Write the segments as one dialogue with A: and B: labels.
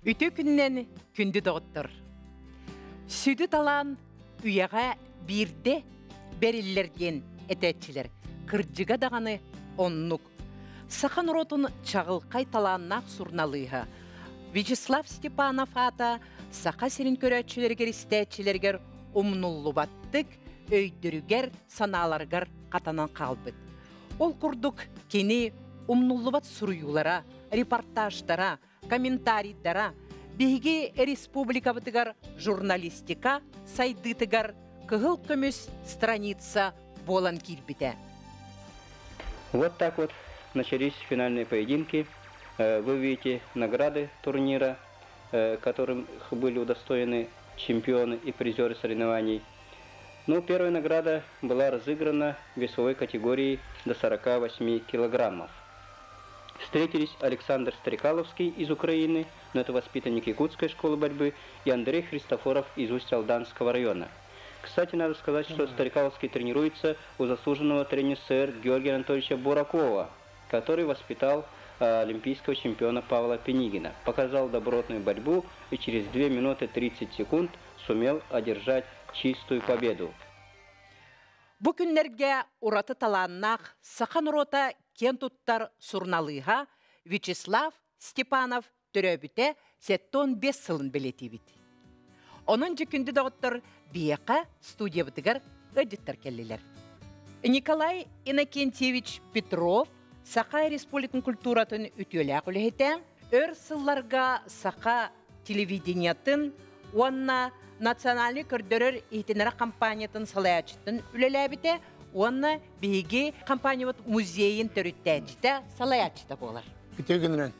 A: Үтө күннен күнді доғыттыр. Сүді талан үйеға бірде берілерден әтәтчілер. Кырджыға дағаны оннук. Сақан ротын чағылқай таланнақ сурналыға. Вячеслав Степанов ата сақа серін көрәтчілергер істәтчілергер умнуллу баттык, өйдірігер саналаргар қатанан қалбыд. Ол күрдік кені умнуллу бат сұруюлара, репортаждара, комментарийдара, бейге республика бытыгар журналистика сайдытыгар кығыл көміс страница болан кирбіті.
B: Вот так вот начались финальные поединки. Вы видите награды турнира, которым были удостоены чемпионы и призеры соревнований. Ну, первая награда была разыграна в весовой категории до 48 килограммов. Встретились Александр Старикаловский из Украины, но это воспитанник Якутской школы борьбы, и Андрей Христофоров из Усть-Алданского района. Кстати, надо сказать, что Старикаловский тренируется у заслуженного тренера СССР Георгия Анатольевича Буракова, который воспитал олимпийского чемпиона Павла Пенигина. Показал добротную борьбу и через 2 минуты 30 секунд сумел одержать чистую победу.
A: Бу күннерге ураты таланнақ сақан урота кен туттар сурналыға Вячеслав Степанов төрөбіте 75 сылын білетебіт. Onun жүкінді доғыттыр бияқа студия бітігер өдіттір келелер. Николай Иннокентьевич Петров Сақа республикан культуратын үтелі құлығыты, өр сылларға Сақа телевидениятын, онна национальный көрдірір итінері компаниятын салаячытын үлеләбіті, онна бейге компания музейін түріттәчіті салаячыты болар.
C: Күтегінрен.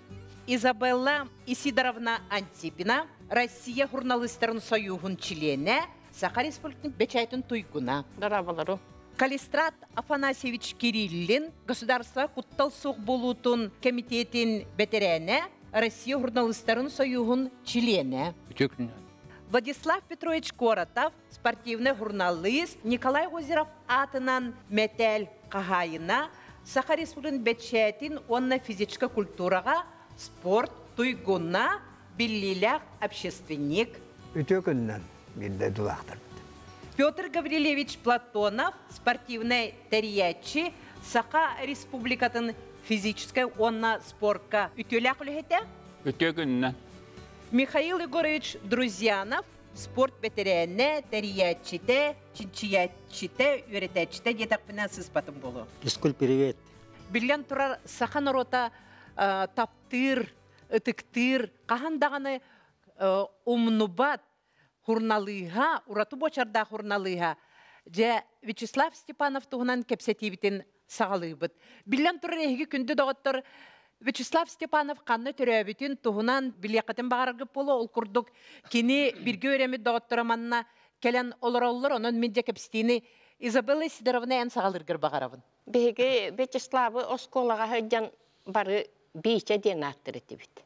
A: Изабелла Исидоровна Антипина, Россия журналистерін союғын члене, Сақа республикан бечайтын туйгуна.
D: Дарабалару.
A: Калистрат Афанасьевич Кириллин, государство Куттал Сухбулутун комитетин ветерене, Россия журналистерин союгун члене. Владислав Петрович Коротов, спортивный журналист, Николай Озеров атынан метель кахайына, Саха республикан бечетин онна физическая культурага, спорт, туйгуна, биллилях, общественник.
C: Үтөкіннен білді дұлақтыр.
A: Петр Гаврилевич Платонов, спортивный терьячи, Саха республикатын физическая онна спортка үтелях үліхеті?
E: Үтегінна.
A: Михаил Егорович Друзьянов, спорт ветерене, терьячите, чинчиячите, үретечите, детақпынан сыспатын болу.
C: Искуль привет.
A: Билен тұрар Саха народа таптыр, ытыктыр, қағандағаны умнубат, журналыға, урату бочарда журналыға, же Вячеслав Степанов туғынан кепсетибітін сағалыбыд. Билен тұрыр егі күнді доғыттыр Вячеслав Степанов қанны түрәбітін туғынан білеқетін бағарғы болу ол күрдік. Кені бірге өремі доғыттыраманна келен олар-олар, оның менде кепсетіні Изабелла Сидоровна ән сағалыргыр бағарабын.
D: Беге Вячеславы осколаға хөйден бары бейче ден аттыр етібіт.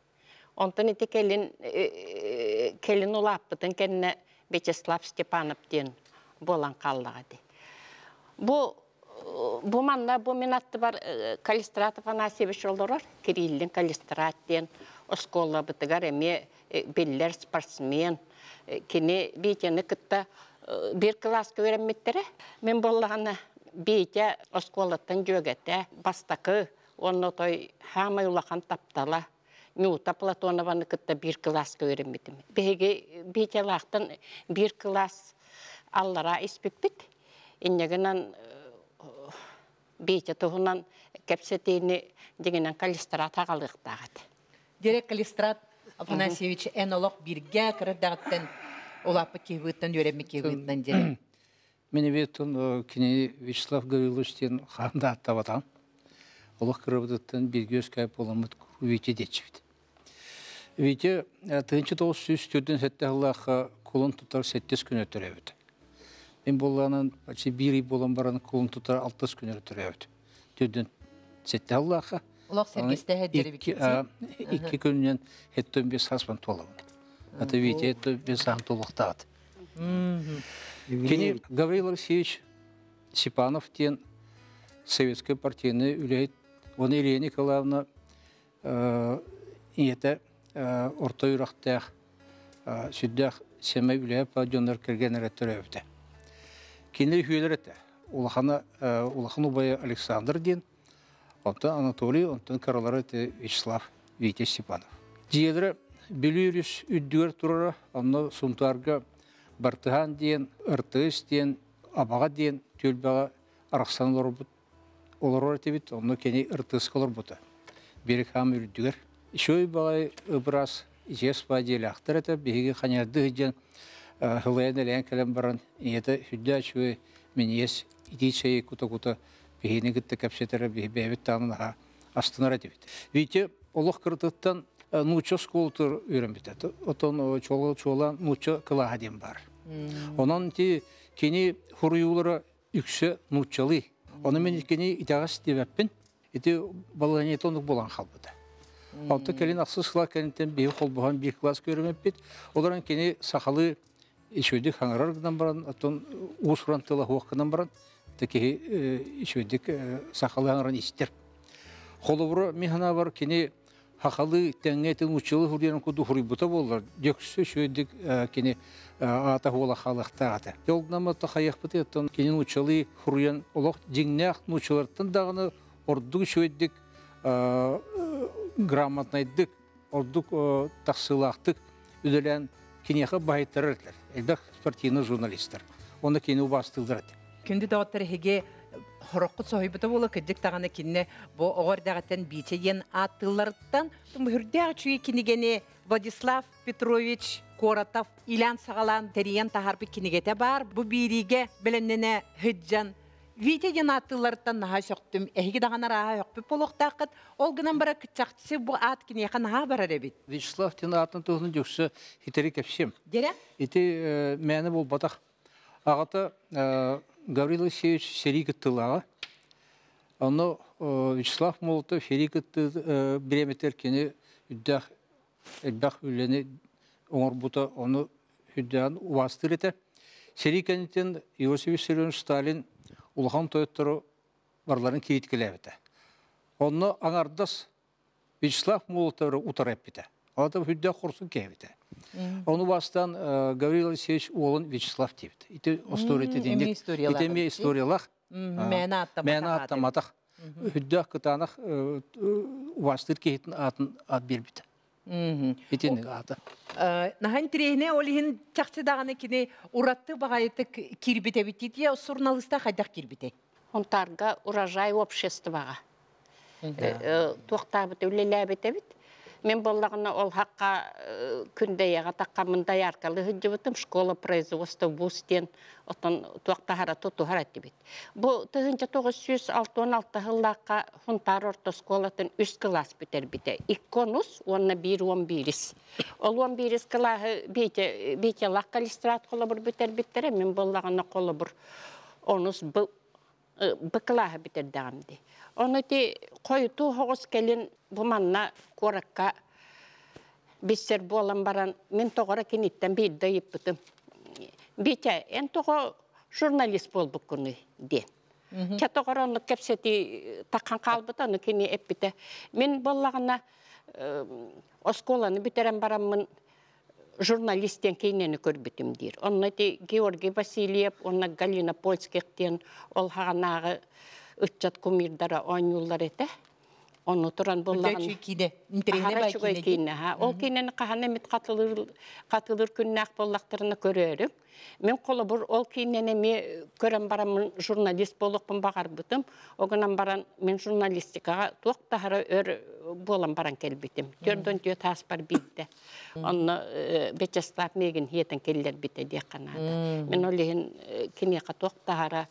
D: Онтан ете келін улаппытын кенне Вячеслав Степанов ден болан қаллағады. Бұ манна, бұ минатты бар Калистрат Афанасьевич олар, Кириллин Калистрат ден оскола бұтығар әме беллер спортсмен. Кені бейтені күтті бір класс көрәмметтері. Мен болағаны бейте осколаттан жөгетті, бастақы, оны той хамай улақан таптала. Нюта Платонованы күтті бір класс көрәмметтім. Бейте лақтын бір класс аллара іспекпет. Иннегінен бейте тұғынан кәпсетейіні дегенен Калистрат ағалықтағады.
A: Дерек Калистрат Афанасьевич энолог бірге кірдағыттен олапы кевіттен, өремі кевіттен дерек.
F: Мен ебеттен кені Вячеслав Гавриловичтен қағында аттабатан. Олық кірбіттен бірге өскайып оламыд Вите дечіпді. Вите 1904-ден сәтті ғылаққа қолын тұтар 7 күн өтір өті. Мен болғанын бір болан бараны қолын тұтар 6 күн өтір өті. Төден сәтті ғылаққа.
A: Олақ сәргесті әдері бекетсі?
F: 2 күннен 75 аспан толығын. Это Вите 75 ағын толықтағыды. Кені Гаврил Алексеевич Сипанов тен советская партияны үлейді. Оны Илья Николаевна орта үрақтақ, сүддәқ семей үләп жондар кірген әреттер өбді. Кенелі хүйелер әтті. Улахан ұбайы Александр ден, онтан Анатолий, онтан каралары әтті Вячеслав Витя Степанов. Жиелері біліріс үддігер тұрары, онны сұмтарға Бартыған ден, Ыртығыз ден, Абаға ден, төлбаға арақсан олар әтебет, онны кені Ыртығыз қалар бұты. Берік хам үрдігер. Шөй бағай ұбырас жес бәдейлі ақтыр әті, бейгі қанярды ғыджан ғылайын әлен кәлем баран, еді хүдді шөй мен ес идей шайы күті-күті бейгені күтті кәпсетері бейбет таңын астынар әтебет. Вейте, олық кірдіттен нучо сколтыр үйренбетеді. Отын чола нучо кылаға дем бар. Онан те кені хуруюлары үксі нучалы. Оны мен кені итағас дебәппін, еті баланетондық болан қалбыды. Алты кәлін ақсы сыла кәлінтен бейі қол бұған бір класс көрімеппет. Оларан кені сақалы ішөйдік хаңырарғыдан баран, атын ұсырантылы хуаққыдан баран, тәке ішөйдік сақалы хаңыран істер. Қолы бұры механа бар кені хақалы тәңгәйтін ұчылы хұрдерін күді хұрибыта болар. Декісі шөйдік кені ата ола халықта аты. Елгінаматта қаяқ бұты еттен кенен ұчылы хұриян олық жеңнәқ ұчыларттан дағыны ордық шөйдік грамотнайдық, ордық тақсылақтық үділән кенеқі байыттар әрлер. Әлбәқ спортивны журналистер. Оны кені ұбастылдар әді.
A: Күнді дауыттар хеге хороккут соһойбута болы кыддык таганы кинне бу оғордағаттан битеген аттыларыттан хүрдәг чуй кинигене Владислав Петрович Коратов Илян Сагалан териян тахарбы кинигете бар. Бу бириге беленнене хыджан Витеген аттыларыттан наха шоқтым. Эхиги дағана раға жоқпы полуқтақыт. Ол гынан бара күтчақтысы бу ат кинеға наха барар әбет.
F: Вячеслав тені атын тұғының жүксі хитері кәпсем.
A: Дере?
F: Еті мәні бол батақ. Ағата Гаврил Алексеевич Серикеттылаға. Оны Вячеслав Молотов Серикетті біреметер кені үддәқ әлбәқ үлені оңыр бұта оны үддәғын уастыр еті. Серикенеттен Иосиф Виссарионович Сталин улахан тойыттыры барларын кейіткілі әбіті. Оны аңардас Вячеслав Молотовы ұтар әппіті. Ата үддәқ құрсын кәбіті. Onu bastan Gavril Alexeyevich oğlun Vyacheslav deyibdi. İti ostoriyeti deyindik. İtemi istoriyalar. Məni atlamadıq. Hüddək qıtanıq uvastır kehitin ad berbidi. İtini adı.
A: Nahan tirehine olihin çaktı dağını kini uğrattı bağayıtı kirbite bitiydi ya surnalista qaydaq kirbite?
D: Ontarga urajay обществоға. Тоқтабыты үлеләбіті бит. Мен боллағына ол хаққа күндейеға таққамында яркалы хүнжібітім школа производства бустен отын туақтағара тұтуғар әтті бит. Бұл 1966 ғыллаққа хунтар орта школатын 3 класс бітер біте. Иконус, онына 1-11. Ол 11 класы бейте лаққа листрат қолы бір бітер біттері, мен боллағына қолы бір онус бұл класы бітер дағымды. Оны те қойыту хоғыз келін бұманна қораққа бістер болан баран, мен тоғыра кенеттен бейді еппітім. Бейте, ән тоғы журналист бол бұл күні ден. Ке тоғыра оны кәпсеті таққан қалбыта, оны кені еппіті. Мен болағына осколаны бітерен барамын журналистен кейнені көрбітім дейір. Оны те Георгий Васильев, оны Галина Польскектен, ол хағанағы үтчат кумирдара ойнулар еті. Onu turan bolağın.
A: Üdəçü kine. İnterine
D: kine. Ol kineni qahan emet qatılır künnaq bollaqlarını görürüm. Men qolabur ol kineni me görən baramın jurnalist boluqpun bağar bütüm. O günan baran men jurnalistikaga toqtahara ör bolan baran kelbitim. Tördön tö tas bar bitti. Onu Vyacheslav megen heten keller bitti diye qanadı. Men olihin kineqa toqtahara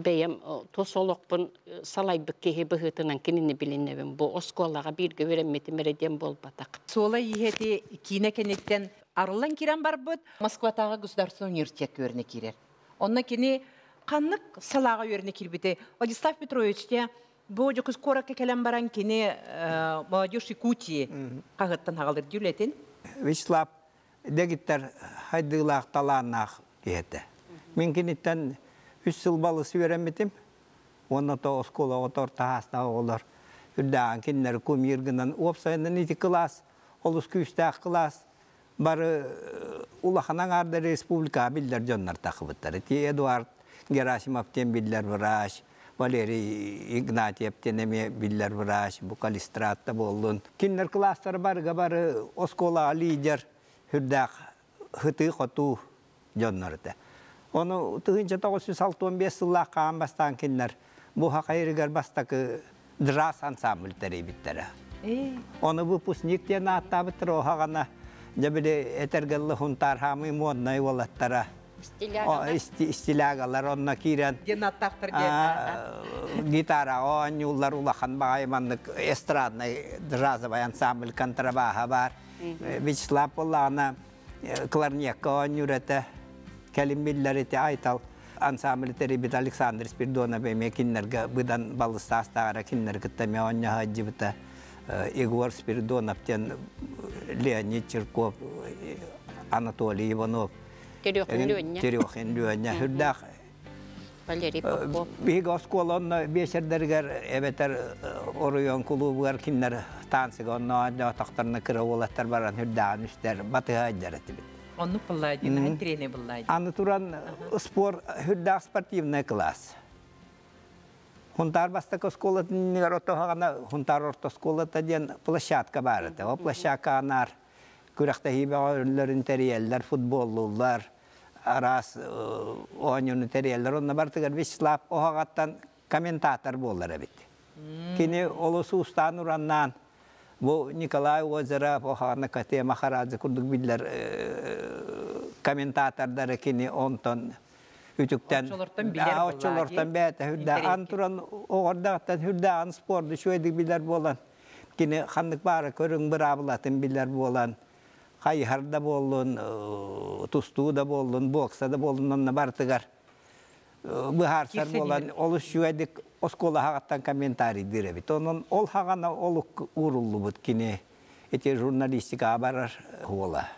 D: beyem tosoloqpun salay bükkehi bıhıtınan kinini bilinevim. Bu oskolaga bir göveremetim eredem bol batak.
A: Sola yiheti kine kenetten arılan kiren бар бұд, Москватағы государственный университет өріне керер. Онна кені қанық салаға өріне кербеті. Владислав Петровичте бұл жүкіз қораққа кәлем баран кені молодежь Якутии қағыттан ағалыр дюлетін.
C: Вячеслав дегіттер хайдығылақ таланақ кейді. Мен кенеттен 3 жыл балы сүйереметім. Оны то оскола отор тағасына олар. Үрдәған кенлер көмергінен опсайынан ити класс. Olus küstaq kılas bары улаханан арда республика биллер жоннар тақыбыттар. Эдуард Герасимовтен биллер врач, Валерий Игнатьевтен эме биллер врач, бу Калистратта болдун. Кинлер класстар барга бары оскола лидер хүрдақ хыты хоту жоннарда. Onu tığınca 965 yıllık kağın bastan kinler bu hakayırgar bastakı dras ansambülleri bittere. Onu bu pusnikten atta bitir o hağına jabide etergallı huntar hamı modnay olattara. İstilagalar onna kiren gitara o anyullar ulakan bağaymanlık estradna drazavay ansambl kontrabaha var. Vyacheslav Polana klarniyakka anyurete kelimbilleri te aytal ansambl teribit Alexander Spiridonov ve kinnerga bıdan balısastağara kinner kıttame onya hacibita Igor Spiridonov'ten Leonid Chirkov, Anatoly Ivanov, Teryohin Lyonya, hürdağ.
D: Valeri Popov.
C: Bir oskolan beşerderger eveter Orion klubugar kinner tansıga onna taktarına kıra olatlar baran hürdağın üstler batı haccar etibit.
A: Onu pıllaydı, treni pıllaydı.
C: Anaturan spor hürdağ sportivna klas. Huntar basta школа не ротохана huntar orta школа tajen площадка бар. O площадка anar kurakta hibeler interyeller futbollular aras oyun interyeller onna bartıgar Vyacheslav o hagattan komentator bollar bit. Kini olusu ustan urannan bu Nikolay Ozerov o hagana kate Maharadze kurduk biller komentatorlar kini onton Ütükten oçolortan bete hüdda anturan oğardaqtan hüdda spordu şöydik biler bolan. Kini handık barı körün bir abılatın biler bolan. Kayharda bolun, tustu da bolun, boksa da bolun onna bartıgar. Bıharsar bolan oluş şöydik oskola haqattan komentari direbit. Onun ol haqana oluk urullu bud kini eti jurnalistika barar ola.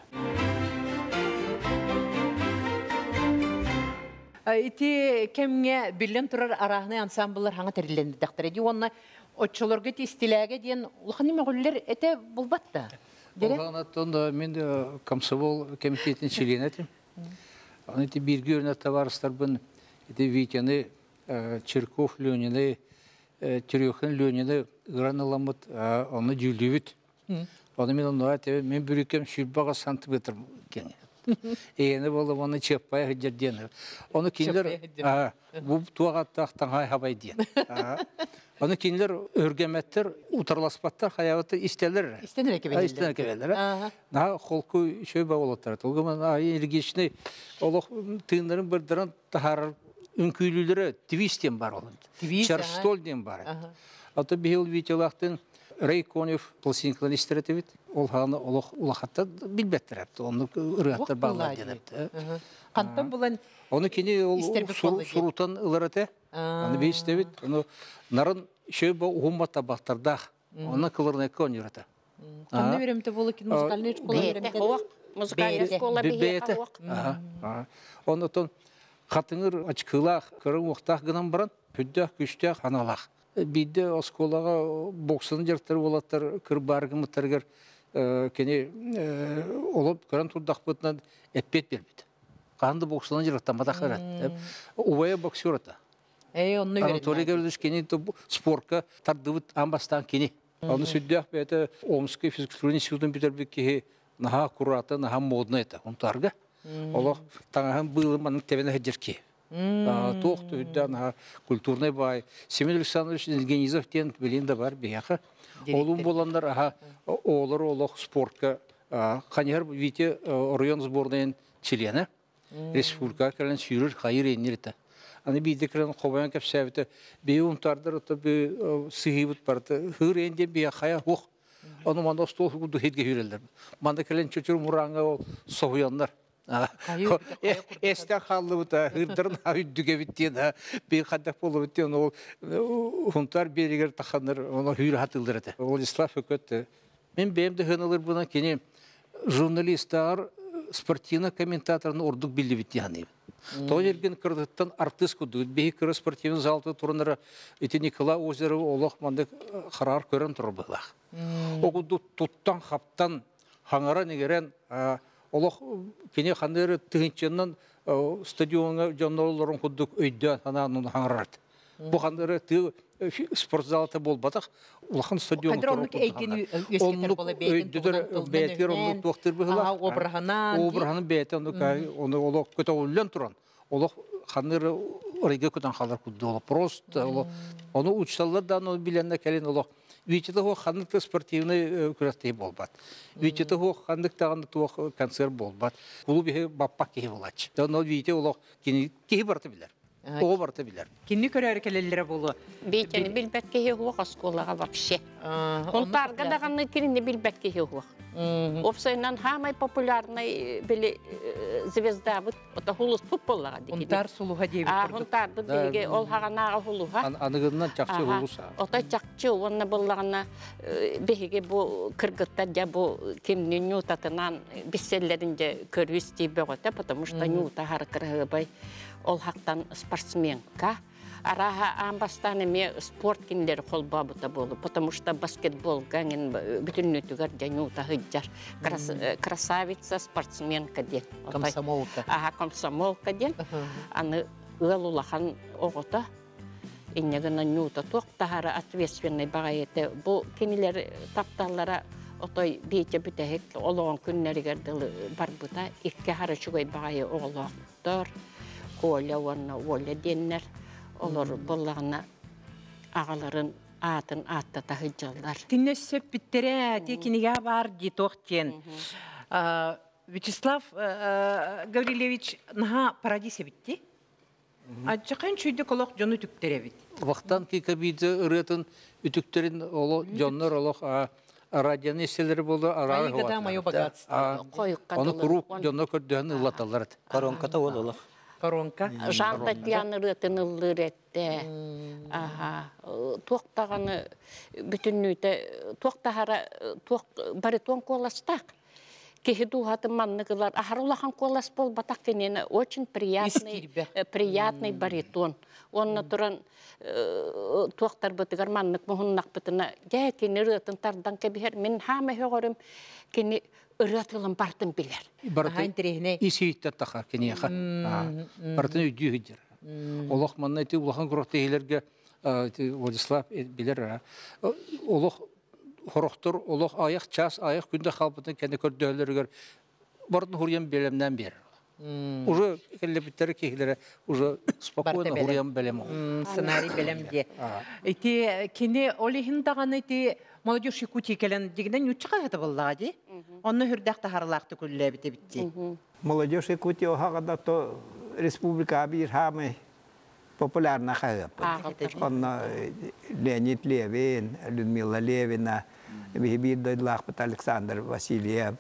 A: İti kemge bilen turar arahne ansambıllar hanga terilendi daktare di onna oçolorga ti istilaga diyen ulhani meguller ete bulbatta.
F: Olağanattan men Komsomol комитетин члены этим. Они эти биргөрнө товарыстарбын эти Витяны Черков Ленины Терехин Ленины граналамыт оны жүлдүбүт. Оны мен оны мен бүрекем шүлбага сантиметр кен. Ені болып оны чеппай хыджерден. Оны кинлер bu tuğattaqtan hay habay diyen. Onu kinler örgemеттер утарласпаттар хаябаты истелер.
A: İstenir kebeller.
F: İstenir kebeller. Na холку şöyle bağlattır. Olgama ay ilginçli olaq tığınların birdiran tahar ünküylülere twist'ten var onun. Çarstol'den var. Ata bihil vitelaxtın Raykonov пластинкалар истеретебит. Ол ханы олох улахатта билбеттерепти. Onu ырыаттар баглар денепти.
A: Кантан булан
F: Onu kini surutан ылырате. Onu бейстебит. Onu нарын şöyle угумбата бактарда. Onu кылырнекке онюрата.
A: Kanna verimte bolu ki muzikalne şkola verimte.
D: Музыкальная школа бейте.
F: Onu ton қатыңыр açkılaq, kırın uqtaq gınan baran, püddaq, güçtaq, analaq. Bide oskolaga boksını jartır olatlar kır bargımıtlargar kene olup karan turdaq butnan etpet berbit. Kandı boksını jarttamada qarat. Uvaya boksör ata.
A: Onu verim.
F: Anatoly Gavrilovich kene sportka tardıvıt ambastan kene. Onu süddaq bete Omskiy fizikturun institutun bitirdik ki naha kurata naha modna eta. Onu targa. Олох таңаһын быйлы маның тевене хеджерки. Тоқты үддән культурный бай. Семен Александрович Генизов тен билин да бар бияха. Олун боландар олар олох спортка ханер вите район сборныйын члены. Республика келен сүйрер хайыр енерте. Аны биде келен кобаян кепсәбите беун тардыр то бе сыйбыт барды. Хыр енде бияхая ох. Оны манда стол гуду хедге хүрелдер. Манда келен чөчөр муранга союяндар. Esте kallı bu da hırdırın hüddüge bittiğin bir kadar polu bittiğin o huntar bir yer takanır ona hür hatıldır ete. Vyacheslav Hököt. Ben benim de hınalır buna ki jurnalistler sportivna komentatorun orduk bildi bitti yani. То ерген кырдыттан артист куду бей кыры спортивный залты турнары эти Николай Озеров олох мандык харар көрөн тур булак. Огуду туттан хаптан хаңара негерен олох кене хандыр тыгынчыннан стадионга жоннолорун кудук өйдө анан хаңарат. Бу хандыр спортзалда болбатак улахан стадион турап. Обраханын бейте оны олох көтөөлөн туран. Олох хандыр орыга көтөн халар кудду просто оны учталар да оны биленне келен олох. Вичете хо хандык спортивный күрәстей болбат. Вичете хо хандык тагын туох концерт болбат. Клубы баппак ки булач. Оны вите олох ки барты билер. О барты билер.
A: Кинни көрөр келелер болу.
D: Бейтени билбекке хуак осколага вообще. Контарга даганы киринде билбекке хуак. Опсайнан хамай популярный били звезда вот это хулус футболлага диги.
A: Онтар сулуга дебит.
D: Онтар биге ол хаганага хулуга.
F: Аныгынан чакчы хулуса.
D: Ота чакчы онна боллагана биге бу кыргыттар я бу кимни нютатынан бисселлеринде көрүстү бөгөтө, потому что нюта харкырыбай ол хактан спортсменка. Араха амбастаны ме спорт киндер холбабыта болу, потому что баскетбол ганин бүтүн нүтүгөр жанута хыджар. Красавица спортсменка ден.
A: Комсомолка.
D: Комсомолка ден. Аны ылулахан огота. Иннегена нюта токтахара ответственный багайete. Бу кинилер тапталлара отой бейте бүтехек олоон күннеригердил барбыта. Икке харычугай багайы оголоктор. Коля онна оля деннер. Олар боллағына ағаларын атын атта тахыджалар.
A: Тинне сөп биттере, текинеге бар детоқтен. Вячеслав Гаврилевич наға парадисе битти? Ачақын чүйді колоқ жоны түктере бит.
F: Вақтан кекабиді ұретін үтіктерін жонлар олық радионы селері болды.
A: Айгада майо богатство.
F: Оны құруқ жонлар көрдіғін ұлаталар.
C: Коронката ол олық.
A: Коронка.
D: Жан Татьяна рытын ыллыретте. Тоқтағаны бүтіннүйті, тоқтағара баритон коластақ. Кехи духаты маннығылар. Ахарулахан колас бол батақ кенені очень приятный баритон. Онна тұран тоқтар бұтығар маннық мұхыннақ бұтына. Жай кені рытын тардан кебігер. Мен хаме хөғырым кені ырытылын бартын білер.
F: Исейттер тақар кенеға. Бартын өйді өйдер. Олық манна еті улахан күріқтегілерге Владислав білер. Олық хорохтор, олық аяқ час, аяқ күнді қалпытын кәне көрдіғілергер бардың хұриян белемнен бер. Уже келлебіттері кейлері уже спокойно хұриян белем.
A: Сценарий белемде. Ити кене олихин дағаны ити молодежь Якутии келен дегенен үтчіға ғады боллады. Оны хүрдәқті харылақты күлі біте бітті.
C: Молодежь Якутии оғағада то республика бір хамы популярна қағып. Оны Леонид Левин, Людмила Левина, бейбейді лақпыт Александр Васильев,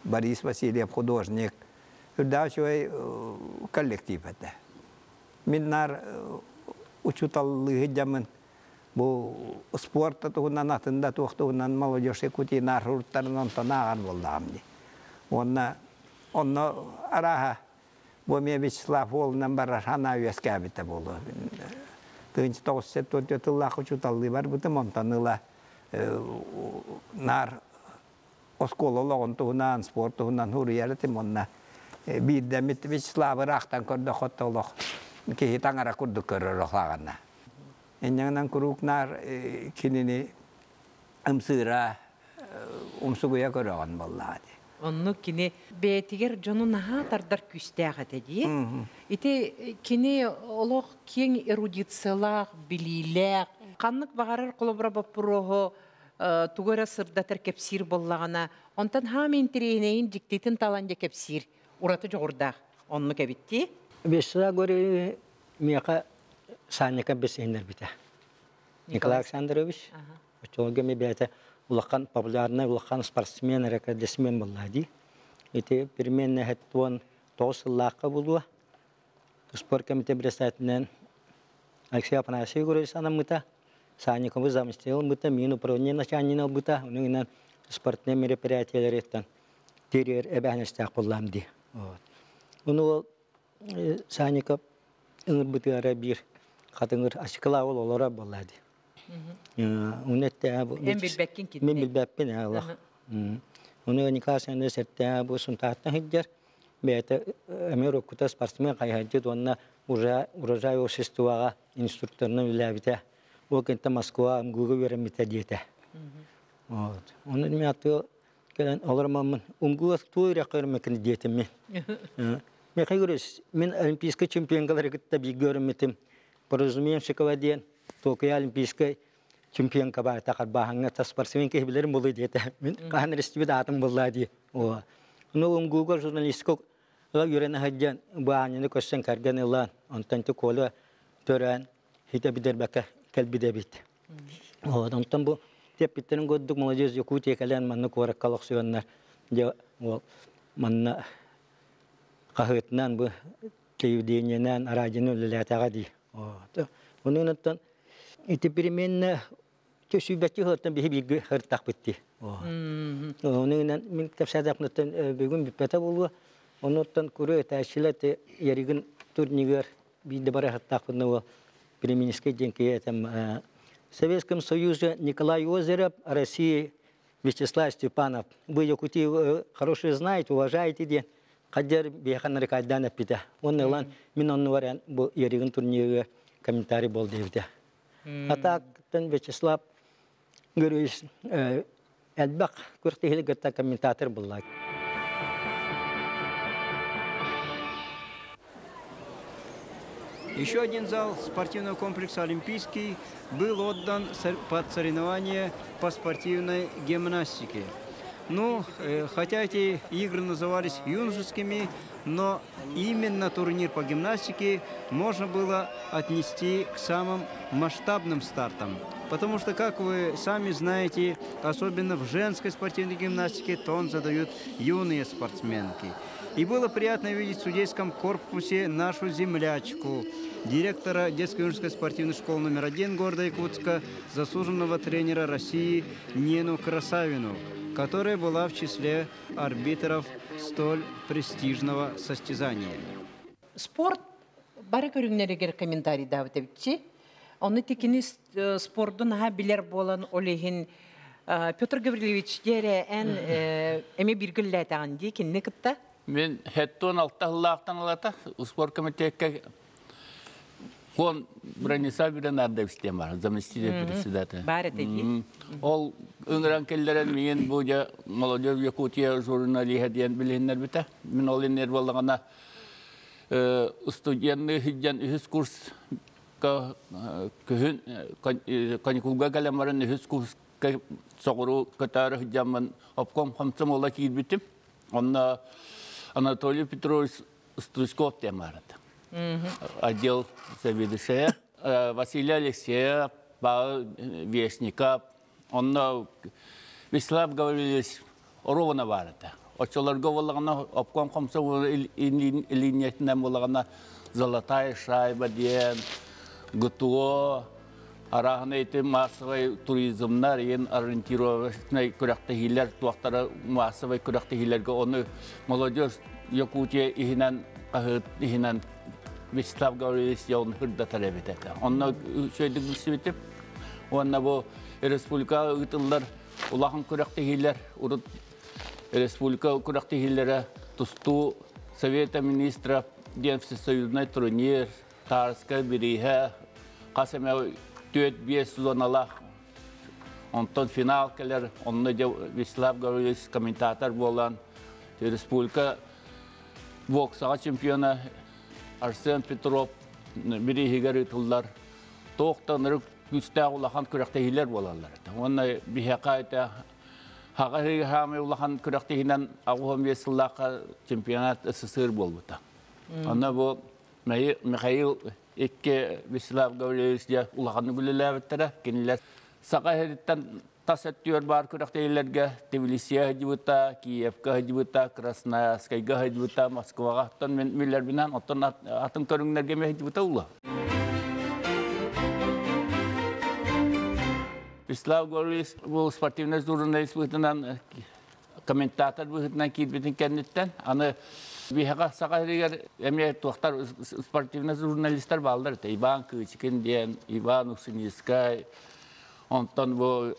C: Борис Васильев, художник. Үрдәуші коллектив әді. Миннар учуталығы жамын бұл спорта тұғынан атында тұқтығынан молодежь Якутии нарғырттарын онтанаған болдағымды. Оны араға Боме Вячеслав Олынан барар хана үйеске әбіті болды. 1994 жыллағы учуталығы бар бұтым онтаныла нар оскололығын тұғынан, спорт тұғынан хұры әрітім онына Биддемит Вячеславы рақтан көрді қотты олық. Кейі таңара күрді көрір оқлағанна. Эннеңнен күрукнар кенені ұмсыра, ұмсығыя көріған боллады.
A: Онны кені бәйтігер жону наға тардар күстәғі деді. Ити кені олық кен эрудициялақ, білиләқ. Қанлық бағарар қолыбыра баппырығы тугара сырдатар кепсир боллағана. Онтан хамин тірейінейін диктейтін таланде кепсир. Ураты жоғырдақ. Онны кәбітті?
E: Бесіла көрі меқа Саняка бесендер біті. Николай Александрович. Өтелге ме бәті улақан популярный, улақан спортсмен, рекордсмен болады. Эти переменные хеттуан тоғысыллаққа болуа. Спорт комитет председателінен Алексей Афанасьевич көресі анамыта. Саняковы заместил мыта, мин управление начальнина бұта. Оның спортные мероприятиялар еттен терер әбәнестәқ болламды. Оны ол Саняков ыңыр бұтығара бір қатыңыр ашықыла ол олара болады. Мен білбәппен, Аллах. Onu Николай Александрович серттә бу сунтаттан хиджер. Бәйте Америкада спортсмен кайһаҗы донна урожай обществога инструкторны биләбитә. Ол кентә Москва Гугы веремитә диетә. Вот. Оны мятты келән алырмамын. Умгуа туйра кырмыкны диетем. Мен кайгырыс, мен олимпийский чемпионгалар гытта би görмитим. Поразумеем шикаваден Токио олимпийский чемпионка бар тақар баһаңа спортсмен ке билерим булды диетә. Мен кан рестибе атым булды ди. О. Ну умгуга журналистик Юрена хаджан бааны көссен карган илан онтанты кола төрән хите бидер бака калбиде бит. Онтан бу тепиттерин годдук молодежь Якутия калан манны корак коллекционнар. Же ол манна кахытнан бу телевидениенен радионы лелятага ди. Онунтан итепиременне төсүбәти хаттан бихи хыртак битти. Онунан мин тапсадакнытан бүгүн биппета болду. Онуттан көрө тәшиләте ярыгын турнигер биде бара хаттакны премьерский деньги там Советском Союзе Николай Озеров, России Вячеслав Степанов. Вы Якутию хорошо знаете, уважаете ден. Кадер бияхан рекайдана пита. Он илан минон вариант бу ярыгын турнигер комментарий бол девде. А так тан Вячеслав görüş elbaq көртехил гата комментатор буллар.
C: Еще один зал спортивного комплекса «Олимпийский» был отдан под соревнования по спортивной гимнастике. Ну, хотя эти игры назывались юношескими, но именно турнир по гимнастике можно было отнести к самым масштабным стартам. Потому что, как вы сами знаете, особенно в женской спортивной гимнастике тон задают юные спортсменки. И было приятно видеть в судейском корпусе нашу землячку, директора детско-юношеской спортивной школы номер 1 города Якутска, заслуженного тренера России Нину Красавину, которая была в числе арбитров столь престижного состязания.
A: Спорт, бары көрүңнерегер комментарий давытевичи. Оны текiniz спорттун билер болан олехин Петр Гаврилович дере эме биргиллетаган ди кинне кытта.
G: Мен хеттон алтахлаахтан алата спорт комитетке кон Бронислав Бернардович бар, заместитель председателя.
A: Бар эти.
G: Ол өңран келлерен мен бу молодежь Якутия журналиха диен биленнер бите. Мен ол энер болгана студентны хиджан үз курс көһүн каникулга галамарын үз курс соғыру катары хиджамын обком хамсамола кийбитим. Онна Анатолий Петрович Стручков темарат. Отдел заведующий, Василий Алексеев, Вестников. Он Вячеслав Гаврилович ровно варата. Очолар говорлагана обком хамсамола линиятнам болагана золотая шайба диен, гутуо. Арахны эти массовый туризмнар, ен ориентированный күрәктәһилләр, туактары массовый күрәктәһилләргә оны молодежь Якутия ихинан кахыт ихинан Вячеслав Гаврилович яун хырда таләп итә. Онны шөйдик бисетеп, онны бу республика ытыллар, улахан күрәктәһилләр, урут республика күрәктәһилләре тусту Совета министров, ден всесоюзный турнир, Тарская бириһә, касәмә Түйет бес зоналах, онтон финал келер, онны Вячеслав Гаврилович комментатор болан, республика боксаға чемпиона Арсен Петров бірігігер ұтылдар, тоқтаныры күстәғ улахан күрәқтәхилер болалар. Онны бихеқа әті хағарығы хаме улахан күрәқтәхинен ағуғын бесіллаққа чемпионат СССР болбыта. Онны бұл Михаил Ikke Вячеслав Гаврилович улағаны бүлеләбеттері, кенелер сақайырыттан тас әттер бар күрәқтейлерге Тбилисия хәдібіта, Киевка хәдібіта, Красноярскайға хәдібіта, Москваға аттан мөллер бінен, оттан атын көріңлерге ме хәдібіта ұла. Вячеслав Гаврилович бұл спортивный журналист бұғытынан, комментатор бұғытынан кейтбетін кәнеттен, аны Бихаға сақайрығар әме туақтар спортивный журналистер балдар. Иван Кычкин ден, Иван Уксинискай, онтан бұл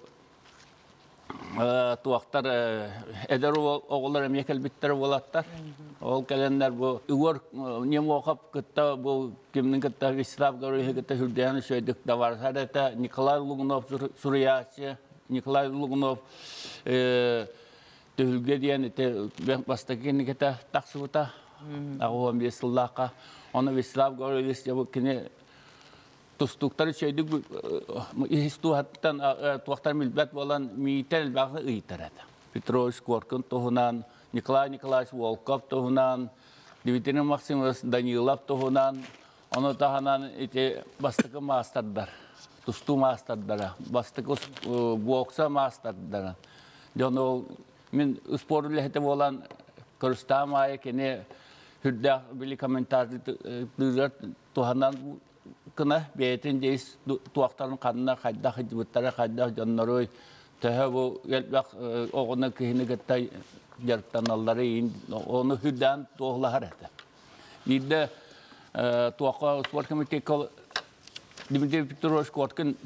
G: tuaqtar eder oğullar emekal bitter bolattar. Ol gelenler bu uğur nem oqap kıtta bu kimnin kıtta Vislav Gavrily'e kıtta hürdeyani söyledik de var. Sadece Nikolay Lugunov Suriyasi, Nikolay Lugunov tühülge diyen ben bastakini kıtta taksıvıta. Ağuam Vislaka. Onu Vislav Gavrily'e bu kini Tustukları şeydik istuhattan tuaktar milbet bolan mitel bağlı ıyıtarada. Petrovich Korkun tohunan, Nikolay Nikolaevich Volkov tohunan, Dmitri Maximovich Danilov tohunan, onu tahanan ite bastıkı masterdar, tustu masterdara, bastıkı boksa masterdara. Jono min sporlu lehte bolan Kırıstamaya kene hüdda bili komentarlı tohanan kına beytin deyiz tuaktarın kanına kayda hıcbıttara kayda canları tehe bu gelbek oğuna kihini gıtta jarıktan alları in onu hüdden toğlahar ete. Nidde tuakka spor komitesi Dmitri Petrovich Korkin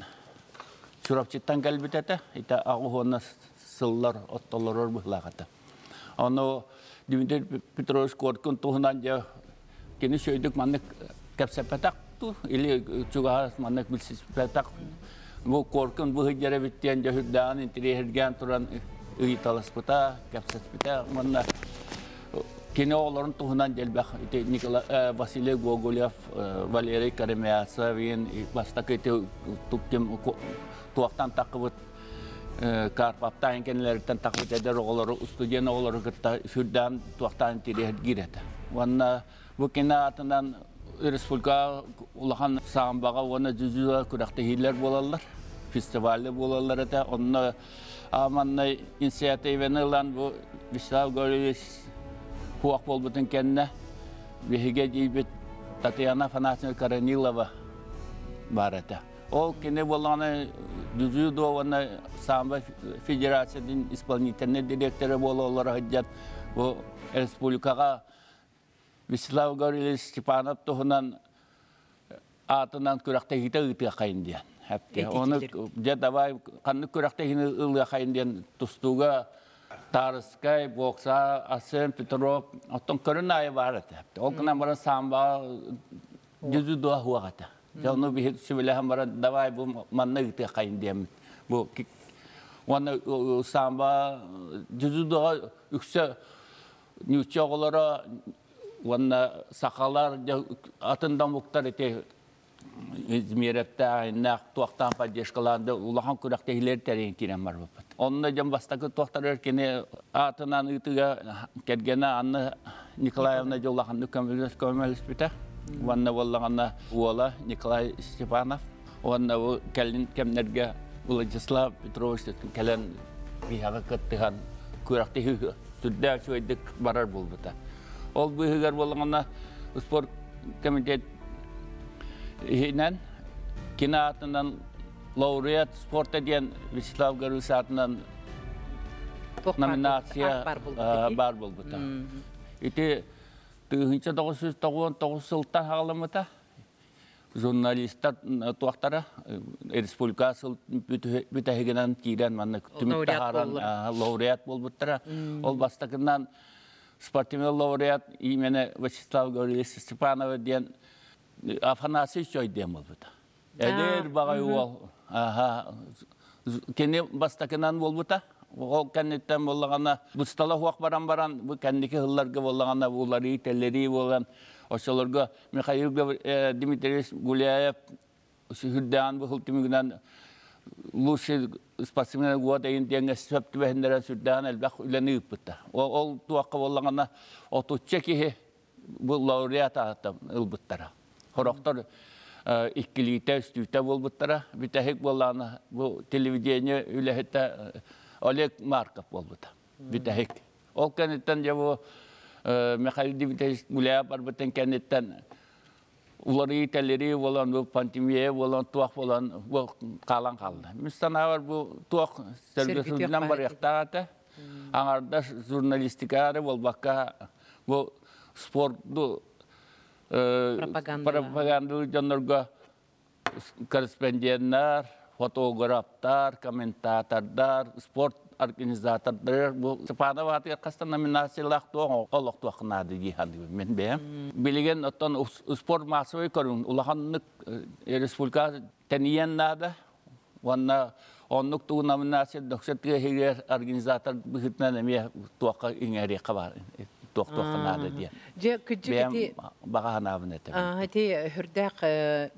G: Surapçıttan gelbet ete ite ağuhona sıllar ottalar bıhlakata. Onu Dmitri Petrovich Korkin tohunanca kini söyledik manlık kapsepetak ili juga manak bilsis petak bu korkun bu hijara bitian jahuddan intiri hergan turan italas peta kapsas peta manna kini olorun tuhunan jelbah ite Nikolay Vasily Gogolyev Valery Karamyasovin bastak ite tukkim tuaktan takıbıt karpaptan kendilerden takıbıt eder oğulları ustujen oğulları gıtta hüddan tuaktan intiri hergiret wanna bu kina atından Respublika ulahan sambaga ona cüzüğe kurakta hiller bolarlar, festivaller bolarlar ete. Onunla amanla inisiyatifini lan bu Vislav Gavrily'e kuak bol bütün kendine vehige cibet Tatyana Afanasьevna Karanilova var ete. O kene bolanı cüzüğü doğana samba federasyonun исполнительный direktörü bolarlar haccat bu Respublikaga Vislav Gavrily'e Stepanov tohunan atından kurakta hita ıtıya kayın diyen. Onu jadavay kanlı kurakta hini ılıya kayın diyen tustuğa Tarskay, Boksa, Asen, Petrov, oton körünaya var ete. O kana bara samba cüzü doğa huğa kata. Onu bir sübülehem bara davay bu manna ıtıya kayın diyen. Bu onu samba cüzü doğa yükse nüçe oğlara Wanna sakalar atından muhtar ete İzmir'te aynak tuaktan padişkalandı ulahan kurakta hiler tereyin kiren var bapat. Onunla jam bastakı tuaktar erkene atından ıtıga kergene anna Nikolayevna jolahan kömelis bita. Wanna wallahana uola Nikolay Stepanov. Wanna bu kelin kemnerge Vladislav Petrovich kelen bihaga kıttıhan kurakta hü südde şöydik barar bulbuta. Ol bu hıgar bolağına spor komitet hinen kina atından laureat sport ediyen Vislav Gavrily'e atından nominasiya bar bulbuta. İti tığınca 999 yıldan hağlamıta jurnalistler tuaktara Respublika bütehigenen kiren manık tümit taharan laureat bulbutara. Ol bastakından Sportivный laureat именно Вячеслав Гаврилович Степанов diyen Afanasьевич diyen olbuta. Eder bagay ol. Kene bastakından olbuta. O kennetten bollagana bu stala huak baran bu kendiki hıllarga bollagana buları telleri bolan oşalarga Mikhail Dmitri Gulyayev hüddan bu hıltımıgından Лучше спортсменler года индианга сөптү бендерен сүрдән элбак үләне үппетә. Ол туакка боллагана отучча ки бу лауреат атам ылбыттара. Хорактар иккилите үстүтә болбыттара. Битәһек боллана бу телевидение үләһәтә Олег Марков болбыта. Битәһек. Ол кенеттен жабу Михаил Дмитриевич Гуляев барбытын кенеттен Uları telleri olan bu pandemiye olan tuak olan bu kalan kaldı. Misal var bu tuak servislerden var yakta. Angarda jurnalistikada bol bakka bu spordu propaganda janlarga korespondenler, fotoğraflar, komentatorlar, spor organizatorlar bu Spana vatı kastan nominasiyalar doğu olaq tuaqnadı diýhandi men beýem. Bilgen oton spor masawy körün ulahanlyk respublika teniyennada wanna onluk tu nominasiya doksatga heger organizator bihitna neme tuaqa ingeri qabar tuaqnadı diýen.
A: Je küçükti
G: Bagahana netem.
A: Hadi hürdaq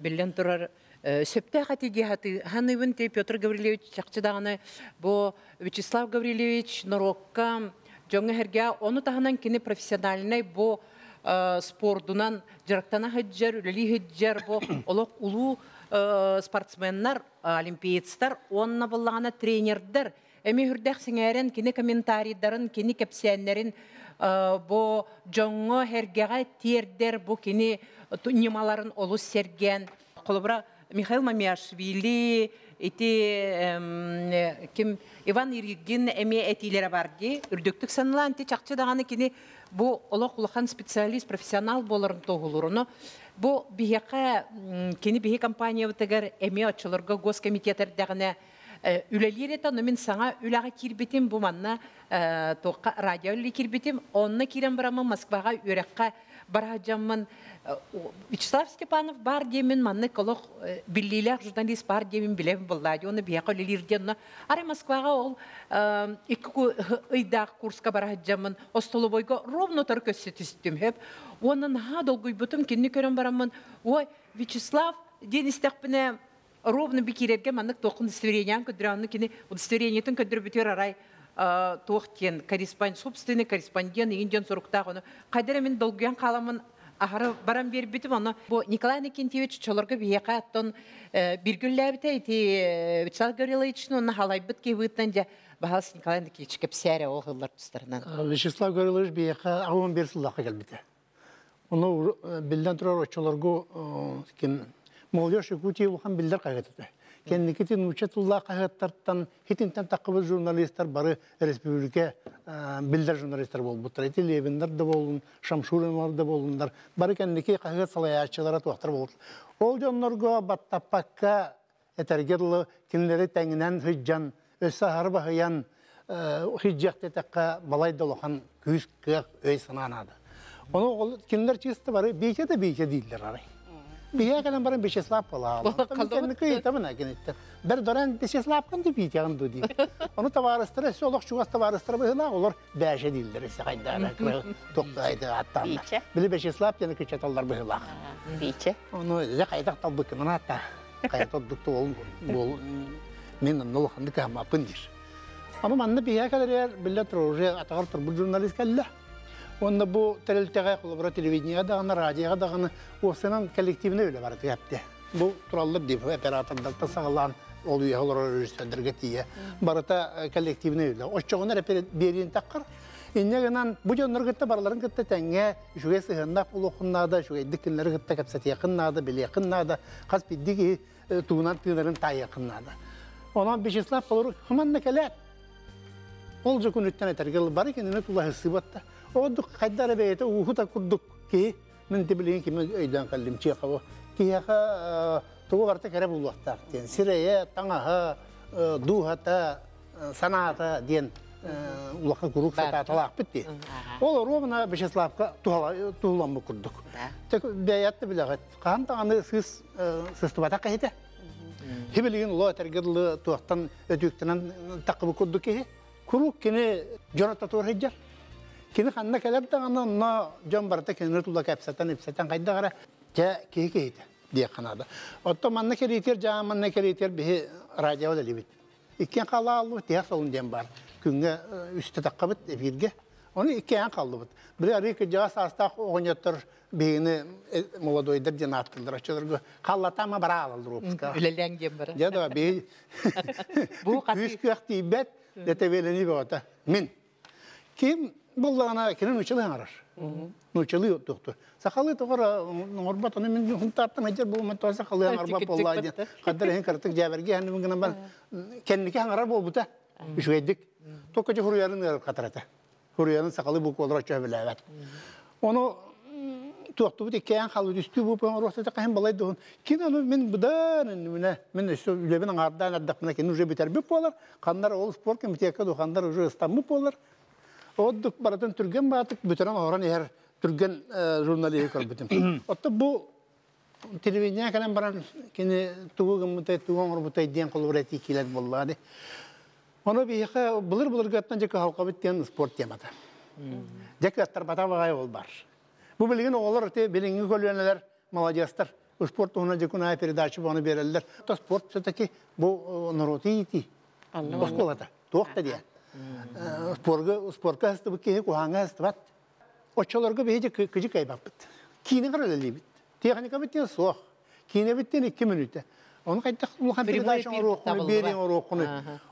A: billen turar Сөпті қатеге хаты, ханывын те Петр Гаврилевич чақчыдағаны, бұл Вячеслав Гаврилевич Норокка, жоңы herге, оны тағынан кені профессиональный бұл спордунан жарақтана хыджар, үлі хыджар, бұл олық ұлу спортсменнар, олимпиецтар, онына болағына тренердер. Әме хүрдәқ сіңәрін, кені комментарийдарын, кені кәпсиянлерін, бұл жоңы хергеға тердер, бұл кені немаларын олу серген. Қолыбыра Михаил Мамиашвили, Иван Иргин эме этилері барды. Үрдіктік санылан те чақчыдағаны кені бұл олық ұлыған специалист, профессионал боларын тоғылырыны. Бұл бейеқа, кені бейе компания өтігер эме отчылырғы госкомитетердіғіне үлелер еті, мен саңа үліға кирбетім бұл манна радио үлі кирбетім. Онына кирен бұрамын Москваға өрекқа бара жамын. Вячеслав Степанов бар демен манны колох биллилер журналист бар демен билем буллады. Оны бияқа лилирден. Ары Москваға ол икку ыйдақ курска бара жамын. Остолобойго ровно только сетистим хеп. Onun ha dolguy butum kinni körün baramın. Ой, Вячеслав денистекпіне ровно бикирерге маннык тоқын удостоверением көдіранны кини удостоверениетін көдір бітер арай тоқтен собственный корреспондент инден сұрықтағы оны. Қайдары мен долгуян қаламын Ахары барам бербетім оны. Бұл Николай Никентьевич чолорғы бейеқа аттон біргүлләбіті әйті Вячеслав Гавриловичны оны халай бітке өйтінен де бағалыс Николай Никентьевич кәпсәрі ол ғылдар тұстарынан.
H: Вячеслав Гаврилович бейеқа ауын бер сыллаққа келбіті. Оны білден тұрар очолорғы молдеж үкіте ұлған білдер қағытыды. Кеннекеті нұчатылла қағыттарттан хетінтен таққыбыз журналистер бары республика білдер журналистер бол бұттыр. Эти Левиндар да болын, Шамшуринлар да болындар. Бары кеннеке қағыт салаячылары туақтар болды. Ол жонларға баттаппаққа әтергерлі кенлері тәңінен хыджан, өссі харба хыян хыджақты тәққа балайды олған күйіз күйік өй сананады. Оны кенлер чисті бары бейке де бейке дейділер арай. Бия калан баран Вячеслав пала. Кеннеке табына кенеттер. Бір доран Вячеслав қанды бейтеғын дөді. Оны таварыстыры, солық шуғас таварыстыры бұғына, олар бәші дейділер. Қайдары тоқтайды аттанды. Білі Вячеслав тені көчеталар бұғылақ.
D: Бейче.
H: Оны қайдақ талбықынан атта. Қайдақ толдықты ол мен нолықанды кәмапын дейр. Оны манны бия калар білі тұры уже атағар тұр бұл журналист кәлі. Онда бұл тәрелтеғай қолыбыра телевидения дағаны, радиоға дағаны осынан коллективіне өлі барды әпті. Бұл тураллы деп оператордалта сағылан ол үйе олар өрістендірге тие. Барыта коллективіне өлі. Оччоғынар берейін таққар. Иннегінен бұл жонлар күтті барларын күтті тәңе жүге сығындап ұлықыннады, жүге діккінлері күтті кәпсәті яқыннады, білі яқыннады, қас биддігі туғынан түйінерін тай яқыннады. Онан Вячеслав болыр, хыманны кәләт. Ол жүкін үттен әтергелі бар екеніне тұлағы сыбатты. Оğuduk kaydara beyete uhuta kurduk ki men tebilin ki men öyden kaldım çeqavu ki ha tuğ artık kere bulwaqta diyen sireye tanaha duhata sanata diyen ulaqa guruk sata talaq bitti. Ol romna Vячеславка tuğlanma kurduk. Tek beyatta bilagat qan tağını siz tubata qayta. Hibilin lo tergirli tuğtan ödüktenen taqıbı kurduk ki kuruk kini jonata torhijjar. Kini kanna kelebdağına ona John Barta kenara tulla kapsatan ipsatan kayda gara ja keke diye kanada. Oto manna keriter ja manna keriter bir radyo da libit. İki kala aldı diye solun diyen var. Künge üstte takkabıt efirge. Onu iki an kaldı bit. Bir arayık ja sasta oynatır beyni moladoyder diye attılar açılır. Kallata ama bara aldı ropska.
A: Ülelen diyen bara.
H: Ya da bir bu küsküyak tibet de teveleni bota. Min kim Bullana kinin uçalı arar. Uçalı doktor. Sakalı toğra norbat onu men huntartan hajar bu men sakalı arba bolladı. Kadar hen kartık jaberge hen men ben kendiki arar bol buta. Şu edik. Tokaca huruyarın katarata. Huruyarın sakalı bu kodra çöbele evet. Onu tuaqtu bu tekken halı üstü bu pon rohta takan balay don. Kin onu men budan men şu ülebin ardan adakmına kin uje biter bir polar. Kanlar ol spor komitesi do kanlar uje İstanbul polar. Odduk baratan türgen batık bütün oran her türgen jurnaliye kal bütün. Otta bu televizyon kalan baran kini tuğum mutay tuğum mutay diyen kolorati kiler vallahi. Onu bir yaka bulur gattan jaka halka bitten spor temada. Jaka tarbata bagay ol bar. Bu bilgin oğlar te bilingi kolyoneler malajastar. Bu sport ona jakuna передача bunu verirler. To sport söteki bu norotiti. Oskolada. Toqta diye. Sporga hastı bu ki kuhanga hastı bat. Oçalarga beyce kıcı kaybapıt. Kine karaleli bit. Teknika bitti soğuk. Kine bitti 2 minütte. Onu kaydak ulukan передача ruhunu beri ruhunu.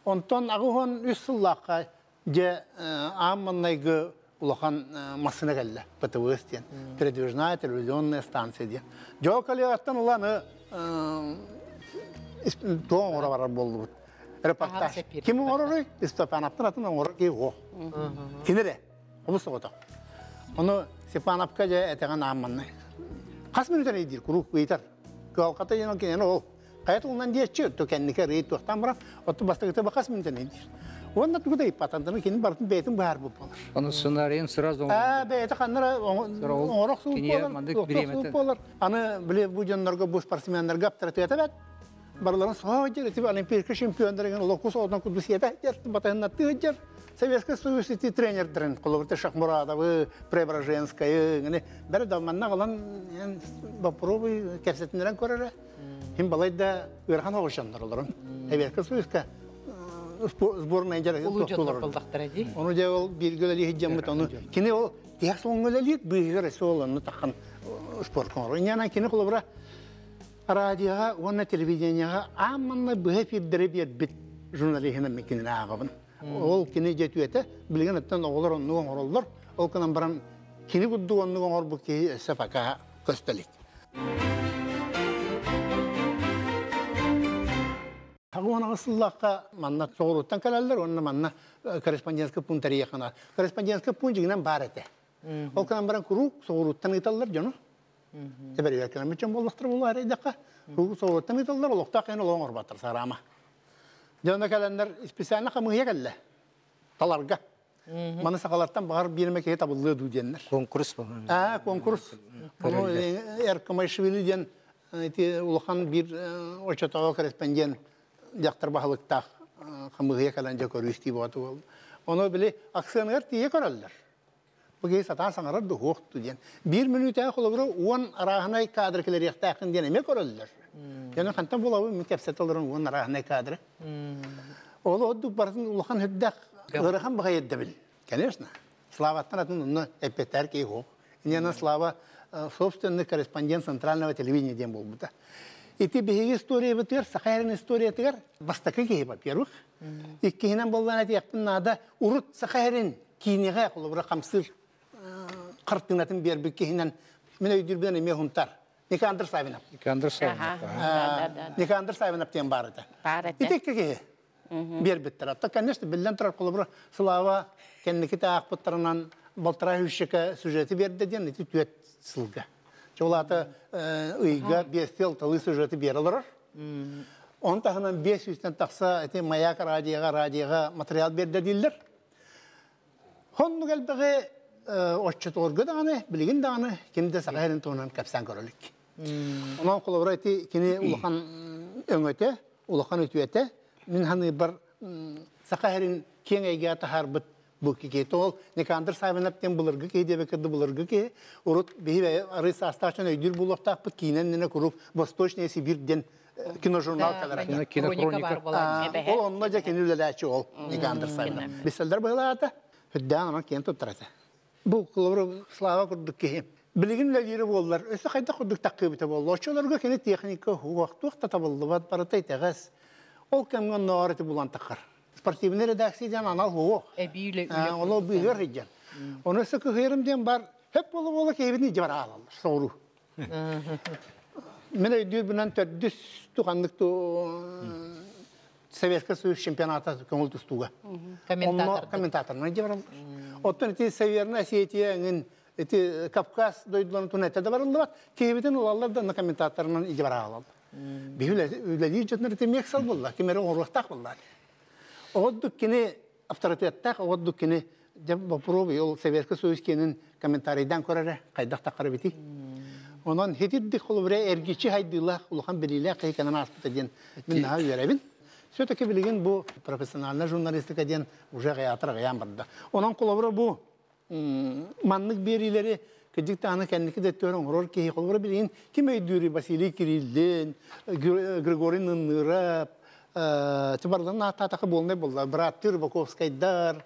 H: Ondan ağıhon üsüllaka je ammannaygı ulukan masına geldi. Patavıstiyen. Передвижная телевизионная станция diye. Jokalyattan ulanı doğum ora var boldu. Reportaj. Kim orayı? Stepanap'tan atın orayı o. Kinere. Onu soğudu. Onu Stepanap'ka je etegan ammanay. Kaç minüten edir kuru yeter. Kalkata yine kene o. Kayıt ondan diye çıktı kendine reyt tutan bırak. Otu bastı gitti kaç minüten edir. Onda tuğda ipatandığını kendi barın beytin bahar bu olur.
F: Onun sınırın sıraz onu.
H: Beyti kanlara orak soğuk olur. Anı bile bu canlarga bu sportsmenler gaptırtı yeter. Barların soğucu tipi olimpiyat şampiyonları lokus odan kudüs yeter. Batayın tığır. Советский Союз ити тренердерин колорты Шахмурадовы, Преображенская, гыны. Бер даманна калан попробуй кепсетинерен көрөрө. Хим балайда ырхан огошандар олорун. Советский Союзка сборная жара токтолор. Onu же ол биргелели хиджамыт onu. Кини ол тияк соңгелели биргере солону таккан спорт конор. Яна кини колобра радиога, онна телевидениега аманна бэфир деребиет бит журналистин мекинин агабын. Ol kini jetüete bilgen etten oğlar onluğun orollar. Ol kanan baran kini buddu onluğun or bu ki sefaka köstelik. Taguana asıllaka manna soğuruttan kalallar onna manna korrespondenska punteriye kana. Korrespondenska punjiginen barete. Ol kanan baran kuru soğuruttan itallar jonu. Teberi verkenem için bollaktır bu araya dakika. Kuru soğuruttan itallar olukta kayın olağın orbatır sarama. Jönde kalanlar spesialna kamıya geldi. Talarga. Bana sakalardan bağır bir mekeye tabıllığı duyenler.
E: Konkurs bu.
H: Konkurs. Onu Erkamayşvili diyen ulukan bir oçatağı korespondan yaktır bahalıkta kamıya kalanca koruyusti bu atı oldu. Onu bile aksiyonlar diye korarlar. Bu gey satan sanarlar da hoğuttu diyen. 1 minüte kolabıra 10 arahına kadrkeleri yaktakın diyen emek korarlar. Yani kantan bulavı mükepset olurun onun arahına kadrı. Oğlu odduk barısın ulukan hüddak ırıkan bağa yeddebil. Конечно. Славаттан атын onu epetler ki o. Yani Slava собственный корреспондент центрального телевидения дем был бута. И ты беги история бутер, сахарин история тер, бастакы ки, во-первых. И кинен болдан эти яктын нада урут сахарин кинеге колобра камсыр кыртынатын бербик кинен мен өйдүрбүнөн эме хунтар. Никандр Савинов. Никандр Савинов тем барыта. И ты какие? Бербиттер. То, конечно, билен тарар колобра Слава кенники таакпыттарынан балтыра хүшшеке сюжети берді ден, эти түйет сылга. Жолаты ыйга 5 ел тылы сюжети берілер. Он тағынан 500-тен тақса эти маяк радиоға материал берді дейлер. Хонну кәлбігі отчет орғы дағаны, білген дағаны, кемді сағайрын туынан кәпсен көрілік. Онан қолыбыра эти кені улақан өңөте, улақан өтуете, мен ханы бір сағайрын кен әйге атахар бұт bu ki tol ne kandır sayvanapten bulurgu ki de bekirdi bulurgu ki urut bihi arısa astasyon öydür bulukta put kinen ne kurup Vostochniy Sibir'den kinojurnal kadar.
A: Kronika var.
H: O onlarca kendileri ol ne kandır sayvanap. Biseller böyle ata hüddan ama kent tutarsa. Bu kulları slava kurduk ki bilginler yeri bollar. Öse kayda kurduk takibite bollar. Oçolarga kendi teknika vaqta taballı var paratay tegas. Ol kamyon nareti bulan takar. Спортивный редакциядан анал хуох. Onu büyür hiccan. Onu sıkı hıyırımdan var. Hep bolu keyfini cibara alırlar. Soğuru. Ben ödüyor bundan düz tuğanlık Sovetski Soyuz şempiyonata köngül tustuğa. Kommentatorlar cibara alırlar. Otan eti seviyerin asiyetiyenin Eti Kafkas doyduların tunete de varıldı var. Kehbeten olallar da komentatorların iyice var ağladı. Bir öyle diyecekler ki meksal bullar. Kimere orlaktak bullar. O dükkini avtoritettak, o dükkini de probi yol severki söyskenin komentariyden korare kaydak takara biti. Ondan hetirdik olu bre ergiçi haydılar uluhan biriyle kaykanan aspıta diyen minnaha üyerebin. Söteki bilgin bu profesyonel jurnalistika diyen uje gayatır gayan barda. Ondan kolabra bu manlık birileri Kecik tane kendiki de tören horor ki kolabra bilgin kim öydürü Vasily Kirillin, Grigori Nınırap, Çıbardan nahtatakı bolmay bollar. Brat Tyrbakovskaydar,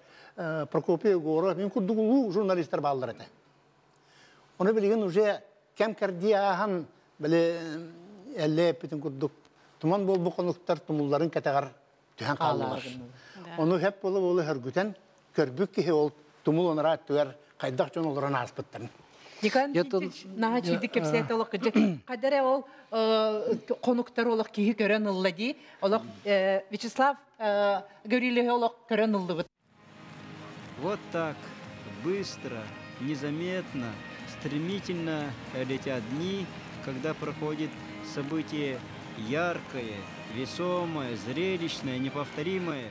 H: Prokopy Gorov, men kudugulu jurnalistler bağlılar ete. Onu bilgin uje kem kardiyahan böyle elle bütün kuduk. Tuman bol bu konuklar tumulların kategar tühen kaldılar. Onu hep bolu hörgüten körbük ki ol tumul onara tüyer kaydak jon olaran aspıttan.
A: Никан наha чийдик кепсет олох кыжы. Кадере ол конуктар олох киһи көрөн ыллади. Олох Вячеслав Гаврилев олох көрөн ылды.
I: Вот так быстро, незаметно, стремительно летят дни, когда проходит событие яркое, весомое, зрелищное, неповторимое.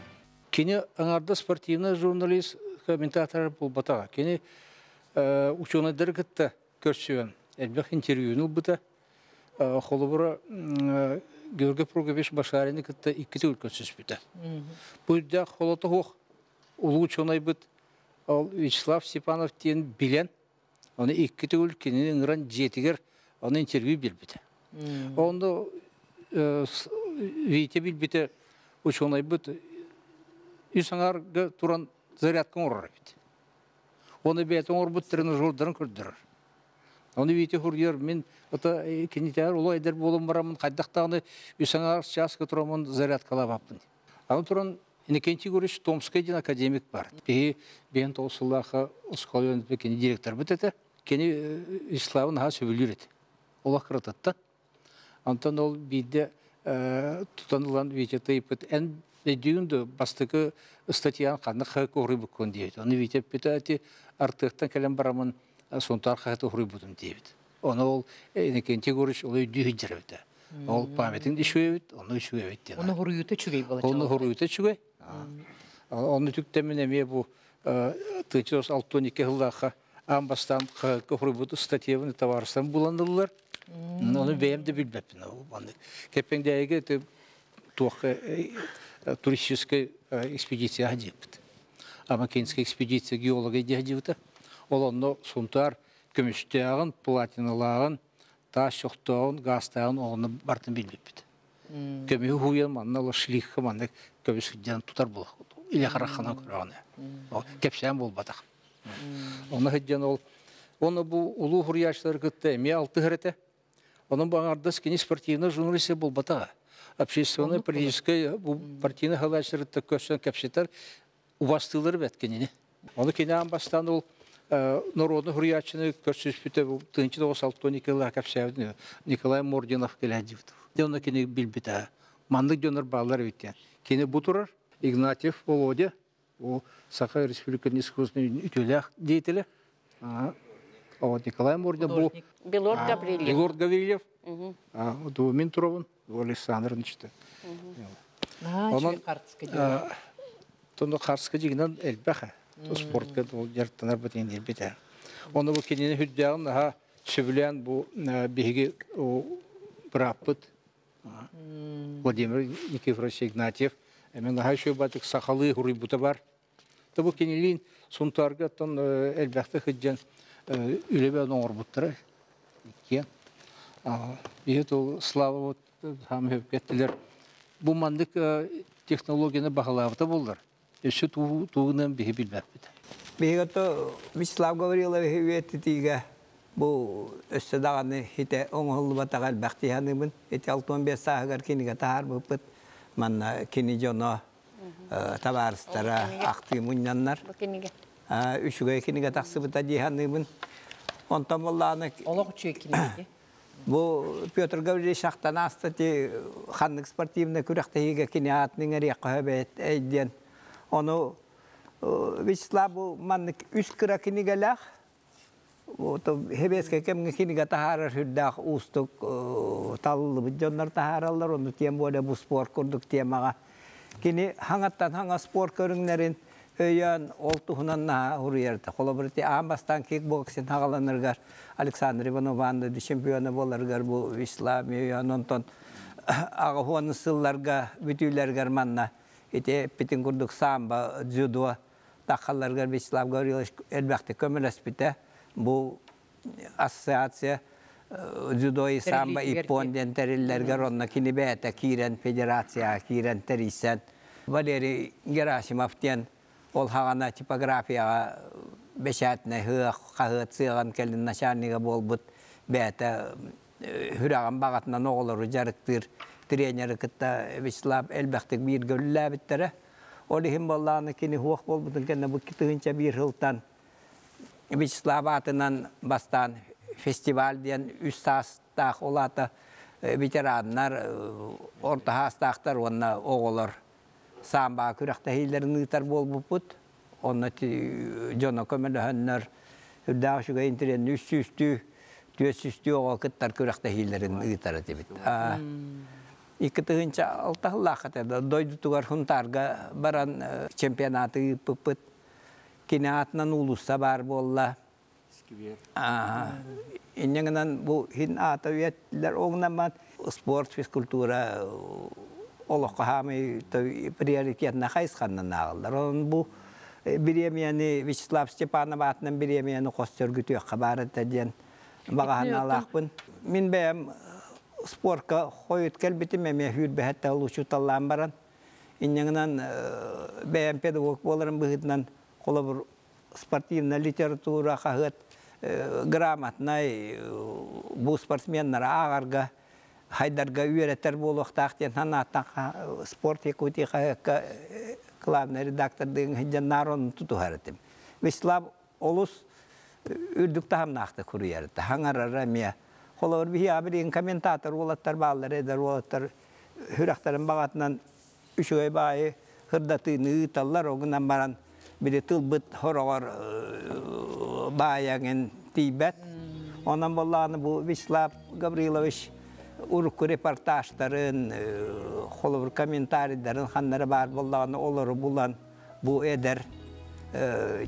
F: Кини аңарда спортивный журналист, комментатор булбатага. Кини ученыйдар кытта көрсөөн. Элбек интервьюну бута. Холобура Георгий Прокопьевич Башарины кытта 2 төл көрсөспүтө. Бүйдө холото хох улуу ученый бут Вячеслав Степанов тен билен. Аны 2 төл кинин ыңран жетигер аны интервью бербүтө. Онда Витя билбите ученый бут Исаңарга туран зарядка орор бит. Оны бет оңор бут тренажердарын көрдүрөр. Оны Витя хурьер мен ата кинитер улайдер болом барамын кайдактагы Исаңар часка турамын зарядкалап аппын. Аны туран Иннокентий Григорьевич Томскайдин академик бар. Бен толсулаха школын бекени директор битете. Кени Иславын ха сөйлүрөт. Ола кырататта. Антон ол бидде тутанылан Витя тайпыт эн дүйүндө бастыкы статьян каны хак орып кон дейт. Аны Витя питати артыктан келем барамын сонтар хат орып будум дейт. Оны ол Иннокентий Григорьевич ол дүйү жүрөт. Ол памятын дишөйт, оны үшөйт.
A: Оны хоруюта чүгей болот.
F: Оны хоруюта чүгей. Оны түктемен эме бу 1962 жылдагы амбастан хак орып буду статьяны товарсан буландылар. Оны бәйемді білбәппін. Кепендегі туристическая экспедиция адепт. Амакенская экспедиция геология дядевта. Ол онно сунтар көміштеғын, платиналағын, таш жоқтауын, гастағын оғыны бартын білбәппід. Көмі хуян манналы шлихы манны көміскіден тұтар болақ. Иле қараққана көрағаны. Кепсен бол батақ. Оны хыджан ол. Оны бұл ұлы хұрияшылар күтті әме алты ғырыты. Onun bağırdı ki sportivna jurnalisti bul batağa. Общественная политическая партийная халашырытта көшсөн кәпшетер убастылары бәткеніне. Оны кенен бастан ол народный хурьячыны көшсөспіті 1962 жылы кәпшәвді Николай Мординов келәдівді. Оны кене білбіті. Мандық жоныр балар беттен. Кене бұтырыр Игнатьев Володя, о Саха Республиканы искусственный ütülək деятелі. Вот Николай Мордин был
D: Белорд Гаврилев.
F: Белорд Гаврилев. Думен Туровын, Александр нечто. Onun tonu karşıkı jiginen elbette. Sportka yartanar batın elbette. Onu bu kendine hüddağın daha şöbülen bu bihigi o bırakıp Vladimir Nikiforovich Ignatiev. Hemen daha şöyle batık sakalı huributa var. Tabu kendiliğin suntarga ton elbette hüdden ülebe orbutları. Ki Слава вот ham hepkettiler. Bu mandık teknolojini bağlavda buldular. Şu tuğundan bir bilmekte.
C: Bihato Вячеслав Гаврилов hüviyeti bu östedağını hite oğul batagal baktiyanımın eti 65 sahgar kiniga tahar buput manna kini jono tabarstara akti munyanlar. Üçüge kiniga taksıbıta cihanımın ontam Allah'ını
A: Олох чекинеге.
C: Bu Pyotr Gavrilovich şahtan astati xanlık sportivne kürektehiga kiniatning riqabet eyden. Onu Vyacheslav bu manlık üst kıra kinigalah Hebeske kemge kiniga taharar hüddaq ustuk tallı bidjonlar taharallar onu tiem boda bu spor kurduk tiemaga. Kini hangattan hanga spor körünglerin öyan oltuhunan na huriyerta. Kolaborati ambastan kickboxing hagalanırgar. Alexander Ivanov'anda di şampiyonu bolargar bu İslam öyan onton ağa huanı sıllarga bütülergar manna. İte pitin kurduk samba, judo, takhallargar İslam görüyorlar elbette kömüles bite. Bu asosiasiya judoyu samba ipon den terillergar onna kini beta kiren federasiya kiren terisen. Valeri Gerasimov den ol hagana tipografiya beşatne hıaq qahıt sığan kelin naşaniga bolbut beta hüragan bagatna noğuluru jarıktır treneri kıtta İslam elbette bir göllü bittere. Olihim bollağını kini huaq bolbutun kenne bu kitığınca bir hıltan Vislav atından bastan festival diyen üstastağ olata veteranlar orta hastağlar onna oğulur samba kürekte hillerin ıtar bol buput onna jona kömele hönner hüddağ şuga interen üstü oğul kıttar kürekte hillerin ıtar etibit. İki tığınca altahıllah kateda doydu tugar huntarga baran çempionatı pıpıt kini atnan ulusa bar bolla. İnyangan bu hin ataviyetler oğnamat sport fiskultura olokka hami prioritetna kayskanna nağıllar. Onun bu biriyemiyani Vislav Stepanov atnan biriyemiyani kostörgütüyor kabaret ediyen bağahan alaqpın. Min beyem sporka koyut kelbitimeme hürbe hatta oluşu tallan baran. İnyangan beyem pedagog boların bıhıtnan kolabor спортивная литература хагат грамотный bu спортсменнар агарга хайдарга үйрәтер болуктактен ханатта спорт екути главный редактор деген хиҗаннарын тутуһаратым. Вислав олус үрдүк тамнакты күрүярды. Хаңарара мия холор бия бирин комментатор болаттар баллар эдер болаттар хүрәктәрен багатынан үшөй бай хырдатыны таллар огынан баран bir tılbıt horor bayangın Tibet. Ondan bollağını bu Vislav Gavrilovich uruk reportajların, holur komentarilerin hanları var bollağını olur bulan bu eder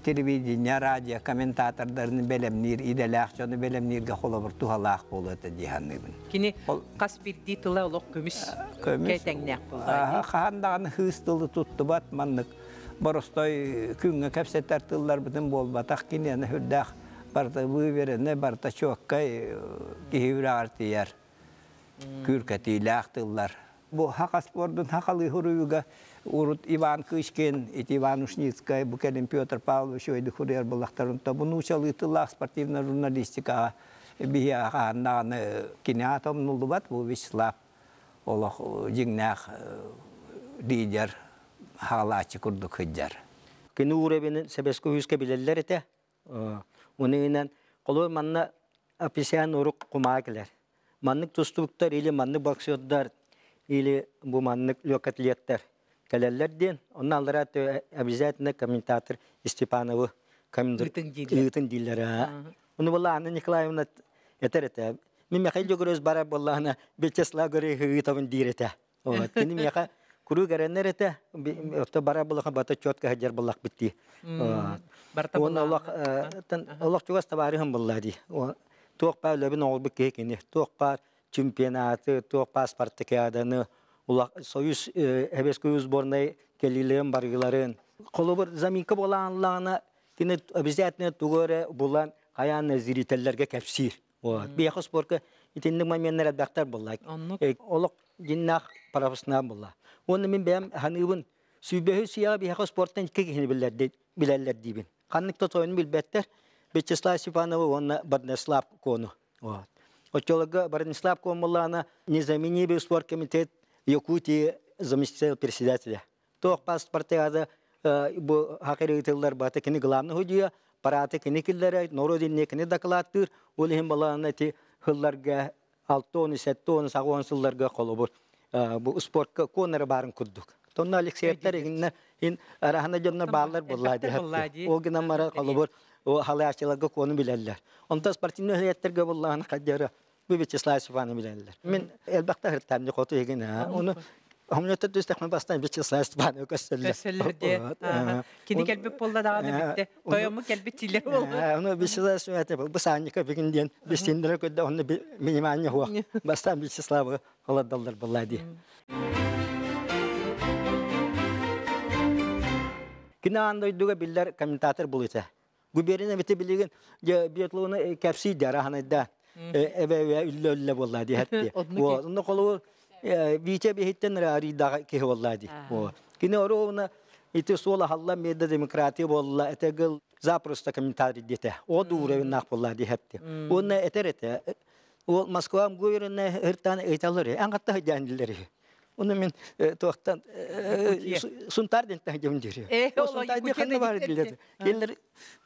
C: televizyon, radyo komentatorlarının belemnir, idealasyonu belemnirge holur tuhalaq bolutu dihanlıbın.
A: Kini kas bir ditila oluk kömüs kaytengnek buldu.
C: Handağını hıstılı tuttu batmanlık. Borostoy künge kapsetar tıllar bütün bol batak kinene hüddağ barta bu verene barta çokkay kihivra artiyar kürketiyle tıllar. Bu haka sportun hakalı huruyuga urut Ivan Kışkin, Ivan Ushnitskay, bu kelim Piotr Pavlovich oydu huruyar bulaktarında. Bunu uçalı tıllar sportivna jurnalistika biya handağını kine atom nuldubat bu Vislav olaq jingnak lider halaçı kurduk hıccar.
E: Kini uğrabinin sebesko hüske bileller ete. Onu inen kolu manna apisiyan uruk kumakiler. Manlık tustuluklar ili manlık baksiyotlar ili bu manlık lokatliyetter. Kaleller din. Onun aldıra abizatına komentator Stepanov'u ığıtın dillere. Onu valla Anna Nikolayevna yeter ete. Min mekayl jogoroz bara valla ana beçesla göre ığıtavın dir ete. Kini mekayl kuru gerenler ete, orta bara bulak bata çot kehajar bulak bitti. Onu Allah çok tabarihim bulladı. Tuğ pa lebin ol bikke kini. Tuğ pa çempionatı, tuğ pa spartakiyadını, ulak soyuz hebeskuyuz bornay kelilem bargıların. Kolobor zaminka bolanlarına kini bizatne tuğore bulan kayan neziritellerge kapsir. Bir sporka itinlik mamenler baktar bullak. Olak jinnak profesyonel bullak. Onu min benim hanıbın sübehü siyah bir haka sporttan kekini bilerler dibin. Kanlık totoyunu bilbetler. Beçesla Stepanov'u ona Barneslav konu. O çolaga Barneslav konulana Nizamini bir spor komitet Yakuti заместитель председателя. Тоқ пас партияда bu hakiriyetler batı kini glamını hoca parate kini killere Norodin ne kini daklattır. Olihim balana ti hıllarga 6 10 7 10 sağon sıllarga kolobur. Bu spor konuları barın kurduk. Tonna Alexeyevler in arahana jonna ballar bolladı. O gün amara kolobur o halayatçılarga konu bilerler. Ondan sportivni heyetlerge bollağını kadyarı bu Vyacheslav Stepanov bilerler. Men elbette hırtamni kotu egin ha. Onu Hamleta düstekme bastan Vyacheslav Stepanov
A: Kösseller diye. Kini kelbi polla dağını bitti. Toyomu kelbi çiller oldu.
E: Onu Vyacheslav Stepanov bu sanyika bir gün biz sindire ködde onu minimanya huwa. Bastan Vyacheslav haladallar billahi. Kina andoyduga biller kommentator buluysa. Guberine biti bilgin biyotlığını kapsi darahanada eve ülle vallahi hatti. Onu kolu biçe bir hitten rari da ki vallahi. Kina orona iti sola halla medya demokratiya vallahi etegel zaprosta kommentator dite. O dure nak vallahi hatti. Onu eterete o Moskva guyuruna hırtan etalları angatta hadiyandileri. Onu men tohtan suntar dentten jemdiri. O suntar de kanı var diledi. Gelir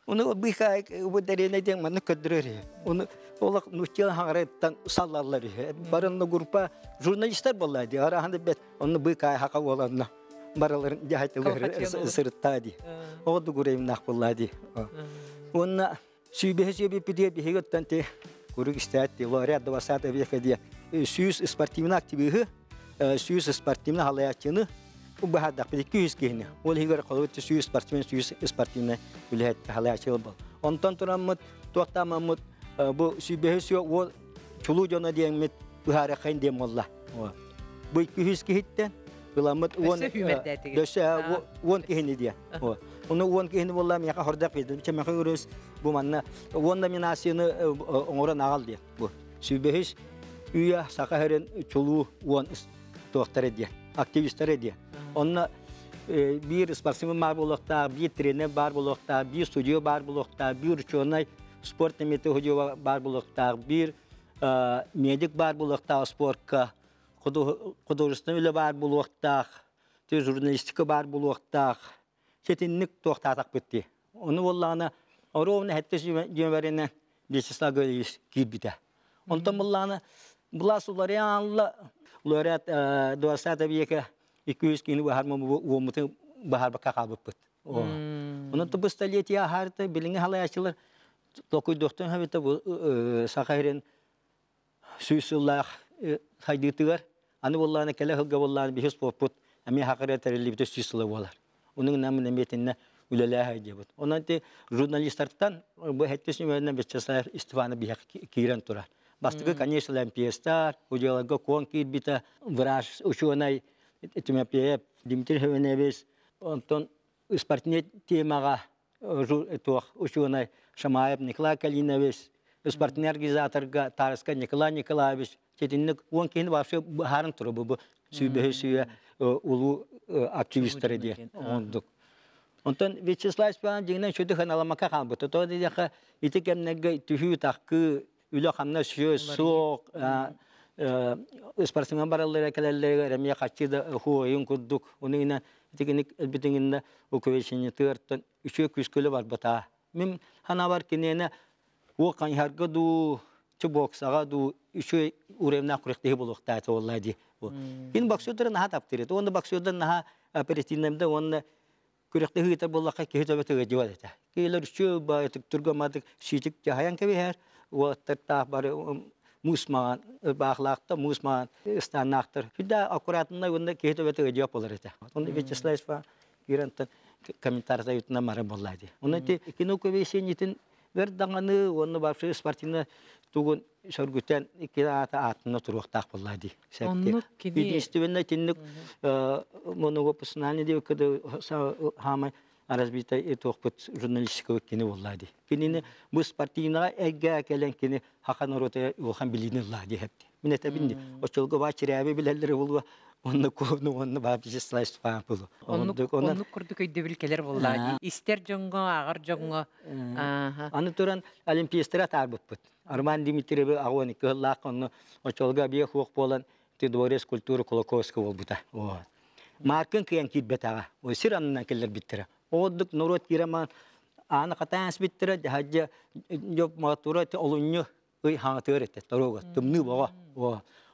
E: onu bir kay bu derine den manı ködürür. Onu olak nuşçal hangretten sallarlar. Barınlı grupa jurnalistler vallahi arahanda bet onu bir kay haka olanla baraların cahitleri sırıttadı. O da gureyim nak vallahi. Onu sübehsi bir pide bir hegetten te kuruk istedi. Var da vasata bir kadiye. Süs sportivna aktivihi Süyüs sportivna halayatçını bu bahada bir 200 kihine. Ol higar kalıtı süyüs sportivna ülhet halayatçı bol. Ondan sonra tuğtamamut bu sübehsi o çulu jona diyen mit bahara kayn dem Allah. Bu 200 kihitten bulamut on döse on kihine diye. Onu on kihine vallahi meka hordak verdi. Çe meka görüs bu manna onda minasını oran ağal diye. Bu sübehis üye sakaheren çulu on doktor diye, aktivistler diye. Onunla bir sportsmen var bulakta, bir trener var bulakta, bir stüdyo var bulakta, bir çoğunay spor temeti hoca var bulakta, bir medik var bulakta sportka, kudurustan öyle var bulakta, jurnalistika var bulakta, çetinlik tohtatak bitti. Onu vallahına orovna hette cümlerine Vyacheslav Gavrilovich girbide. Ondan vallahına bulasılar yanla Loret dosa tabii ki 200 kini bahar mı mutu bahar bakka kabıpıt. Onun da bu staliyet ya harita bilinge halayatçılar dokuy doktor hem de bu sakayren süsüllah hayditılar. Anı vallahi kele hılga vallahi bir his poput. Ami hakaret terli bir süsülah valar. Onun namı nemetine ülelâh haydibat. Onun da jurnalistlerden bu hetkesi mühendisler Vyacheslav Stepanov bir kiran turar. Bastıkı конечно lampiestar, ucalarga konkit bita vraj uçuanay etmepiyep Dimitri Heveneves ondan ispartnet temaga tuh uçuanay Şamayev Nikolay Kalineves ispartner organizatorga Taraska Nikolay Nikolaevich çetinlik onkin başka harın turu bu sübehsiye ulu aktivistler diye onduk. Ondan Vyacheslav Stepanov jingnen şöyle kanalmaka kalbıtı. To diye ki itikemnege tühü takı Üle kamna şu soğuk sportsmen baraları kellerle remiye kaçtı huyun kurduk. Onun inen teknik elbetinde o kuvvetini tırtan üçü küskülü var bata. Mim hana var ki ne o kan harga du çubuk sağa du üçü uremna kurekte buluk ta vallahi. Bin baksıyorlar naha taptırdı. Onda baksıyorlar naha aperitifinde onda kurekte hıta bulaka ki hıta bete gecivada. Kiler şu bayık turgamadık şitik cahayan gibi her o tertah barı musman bahlakta musman standarttır. Hüda akuratında onda kehto bete cevap olur ete. Onu Vyacheslav Stepanov girantan komentarda yutuna mara bolladı. Onu te kino kuvvesin yitin verdanganı onu başka sportivna tugun sorgutan ikirata atına turuktak bolladı.
A: Onu kini
E: İstüvenle tinlik monogopusnani diyor ki hama Arazbita etokput jurnalistika kini vallahi. Kini bu sportivna egga kelen kini hakan orota uhan bilinirler diye hepti. Minete bindi. O çolga başırıya bilenleri buldu. Onu konu Vyacheslav Stepanov buldu.
A: Onu kurduk ödebilkeler vallahi. İster jonga agar jonga.
E: Anı turan olimpiyastlara tarbıpıt. Arman Dimitriyev ağoni kıllak onu o çolga bir hukuk bolan Tedores kulturu Kolokowski olbuta. Markın kıyan kit betaga. O siranından keller bittire. Olduk norot kiraman ana katans bittire hajja job matura te olunyu ıy hangatörete taroga tumnu baga.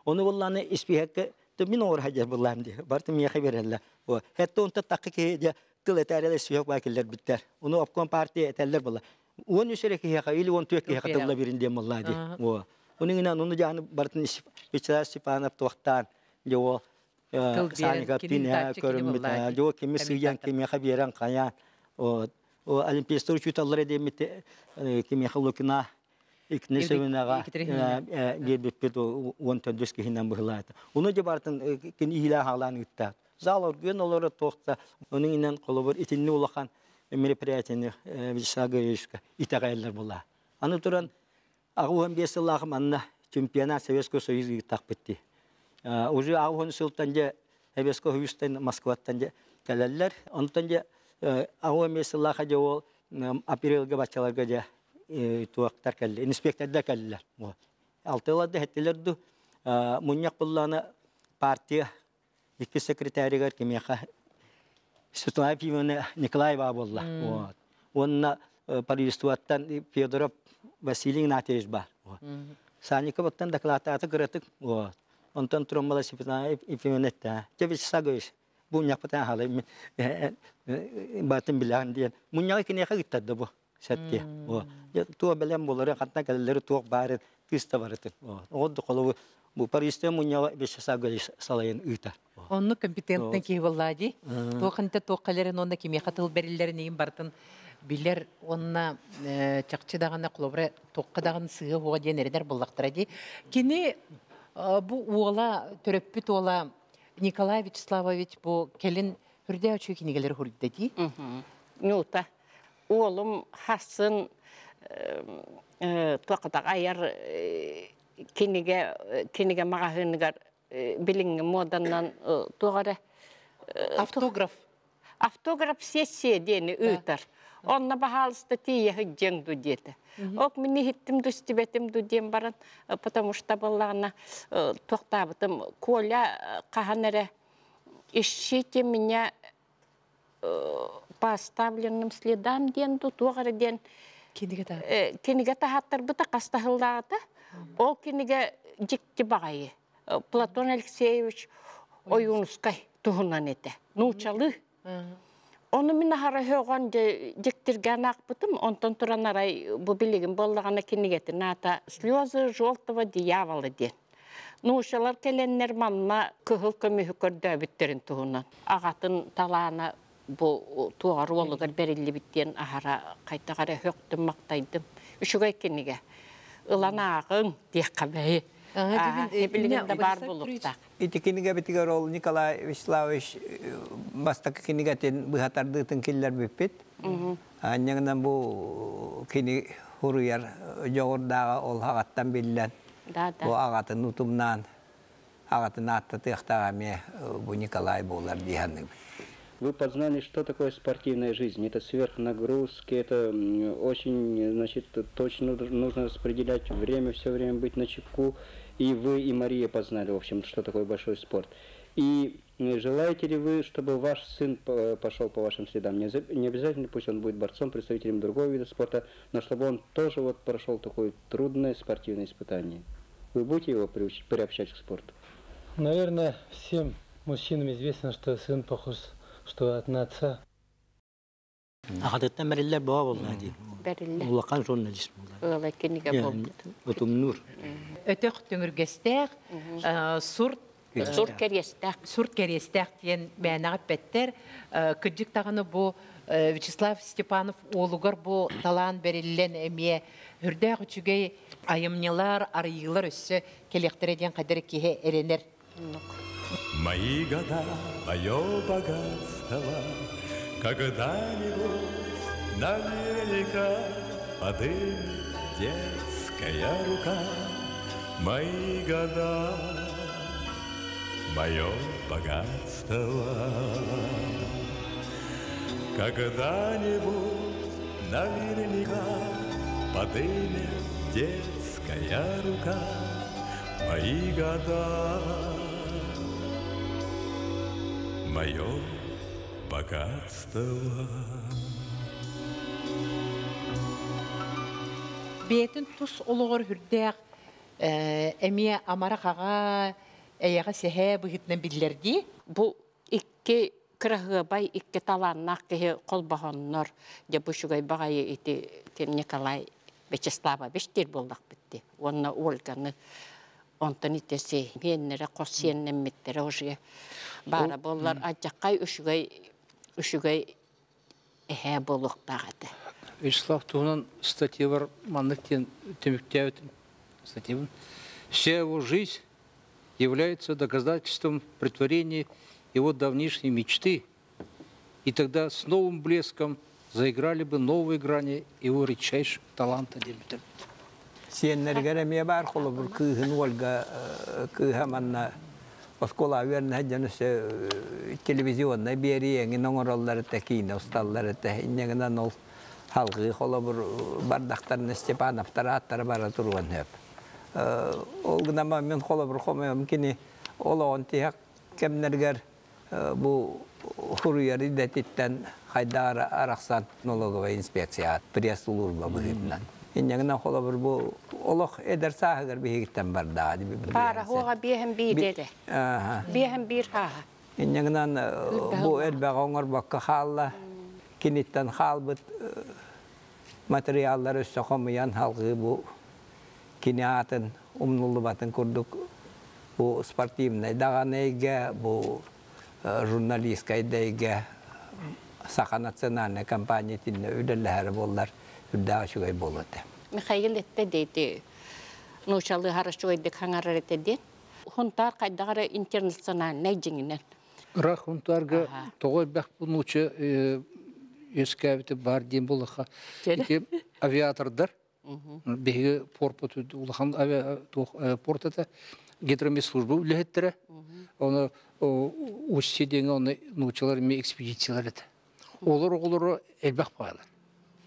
E: Onu vallahi ispihekke tumin or hajja bullam diye. Bartım yağı verella. O hatta onta takkı ki tıl eterele siyok bakiller bitter. Onu opkon parti eteller bulla. Он үсерек хека или он төк хека тылла биринде моллади. О. Onun inen onu canı bartın Vyacheslav Stepanov toxtan jo Sanika Pina körmüt jo kimi siyan kimi haberan kayan o olimpiyatlar chutalları demite kimi halukna ikne sevenaga gelbepet o ontandos ki hinan bıhlat. Onu je bartın kin ila halan gitta. Zalor gün olara toxta. Onun inen kolobor itinni ulakan мероприятияны Вячеславовичка итагайлар була. Аны туран агуан бесыллахым анна чемпионат Советского Союза так битти. Уже агуан сылтанже Советского Союзтан Москваттанже келеллер. Онтанже агуан бесыллаха жол апрелга бачаларга же туактар келли, инспекторда келлер. Алтыларда хеттелерду муньяк булланы партия iki sekreterigar kimyaha Светлана Ефимовна Николаева была. Вот. Он парижствуаттан Федоров Василий Игнатьевич бар. Саника вот там докладата гратык. Вот. Он там тромала Светлана Ефимовна та. Чевич сагоиш. Буняк потан халы. Батым билан диен. Муняк кинеха гиттады бу. Сәтте. Вот. Туа белем болары хатта келлери туак бары кыста барыты. Вот. Одды колу bu Paris'te munya beşsaga salayın üta.
A: Onu kompetentne ki vallahi. Toqanta toqalerin onda kimi katıl berilleri neyin bartın biller onna çaqçı dağına qulobra toqqa dağın sığı hoğa denerler bullaqtıradi. Kini bu oğla töröppüt oğla Nikolay Vyacheslavoviç bu kelin hürde açıyor kinigeleri hürdedi.
D: Nuta. Oğlum hasın toqqa ayar Kinige magahıngar bilin modandan doğru автограф сессия дени ütär. Onna bahalsta tiye hıjjeng du diyete. Ok minni hittim düstübetim du diyen baran, потому что баллана тоқтабытым Коля қаханере ищите меня по оставленным следам ден ду тоғыры ден. Киниге тахаттар бұта қастахылдағыта. Ол киниге жикти бағайы. Платон Алексеевич ойунускай туғынан ете. Нучалы. Onu min hara högan jektirgen akbıtım, ondan turan aray bu bilgin bollağına kinigeti nata slyozy жёлтого дьявола den. Nuşalar kelenler mamma kıhıl kömühükör döbütterin tuğunan. Ağatın talağına bu tuğarı olugar berilli bitten ahara kaytağara höktüm maktaydım. Üşügay kinige. Ilan ağın diye kabeyi. Bilginde var bulukta.
C: İtikiniga bitigar ol Nikolay Vyacheslavoviç bastak kinigaten bıhatardıtın killer bipit. Anyağından bu kini huruyar jogordaga ol hagattan billen. Bu ağatın nutumnan ağatın atta tığtağame bu Nikolay bolar diyanı.
B: Вы познали, что такое спортивная жизнь. Это сверхнагрузки, это очень, значит, точно нужно распределять время, все время быть начеку. И вы, и Мария познали, в общем, что такое большой спорт. И желаете ли вы, чтобы ваш сын пошел по вашим следам? Не обязательно, пусть он будет борцом, представителем другого вида спорта, но чтобы он тоже вот прошел такое трудное спортивное испытание. Вы будете его приобщать к спорту?
J: Наверное, всем мужчинам известно, что сын похож что от отца.
E: Ağadıktan beriller boğa olmadı.
D: Beriller.
E: Ulakan jurnalist oldu.
D: Öyle kinige oldu.
E: Otum nur.
A: Ötök tüngürgestek, surt keriyestek diyen beğenağı better. Küçük tağını bu Vyacheslav Stepanov oğlugar bu talan berillen emiye hürde küçüge ayımnılar, arıyılar üssü kelektere diyen kadar kihe erenler.
K: Мои года, мое богатство, когда-нибудь наверняка подымет детская рука. Мои года, мое богатство, когда-нибудь наверняка подымет детская рука. Мои года, мое богатство.
A: Бетін тұс олығыр хүрдәк әмия амара қаға әйіға сәхә бұғытынан білдерді.
D: Bu iki Кырыгыбай икки таланнақ кеге қолбағаннар де бұшығай бағайы еті Николай Вячеславович дер болдақ бітті. Онна Ольганы онтан итесі меннері қосиеннен меттері ұжығы бара болар ажаққай үшігай әе болуқ бағады.
F: Вячеслав Тугунан статья бар манныктен теміктеуетін статья. Вся его жизнь является доказательством претворения его давнишней мечты, и тогда с новым блеском заиграли бы новые грани его редчайшего таланта.
C: Сиеннергере бар холо бur кыгын Ольга кыгаманна оскола верне жанысе телевизионна бериеңи ноңороллары текине усталлары те иннегенен ол халгы холо бур бардактарын Степановтар аттары бара турган хеп. Ол гынама мен холо бур хомем кини олон тиак кемнергер бу хуруяр идетиттен хайдар араксан налоговая инспекция пресс-служба быгытнан. Иннегенен холо бур бу олох эдер сахагар бигиттен барда ди бир.
D: Бара хога биhem бидеде. Биhem бир ха.
C: Иннегенен бу элбег оңор бакка халла киниттен халбыт материаллар өссө хомуян халгы бу кинеатын умнулубатын курдук бу спортивный даганайга бу журналистская дейге саха национальная компания тинне өйдөлләһәре боллар үддәшүгәй болды.
D: Михаил этте дейти. Нучалы харашуйдык хаңарретеден. Хунтар кайдагара интернациональный жиңинен.
F: Рах хунтарга тогой бак бунуча ескәвите бар дем булаха. Ки авиатордар. Беге порпот улахан портата гидромет службу үләһеттере. Оны үстеден оны нучалар ме экспедициялар ите. Олар элбак байлар.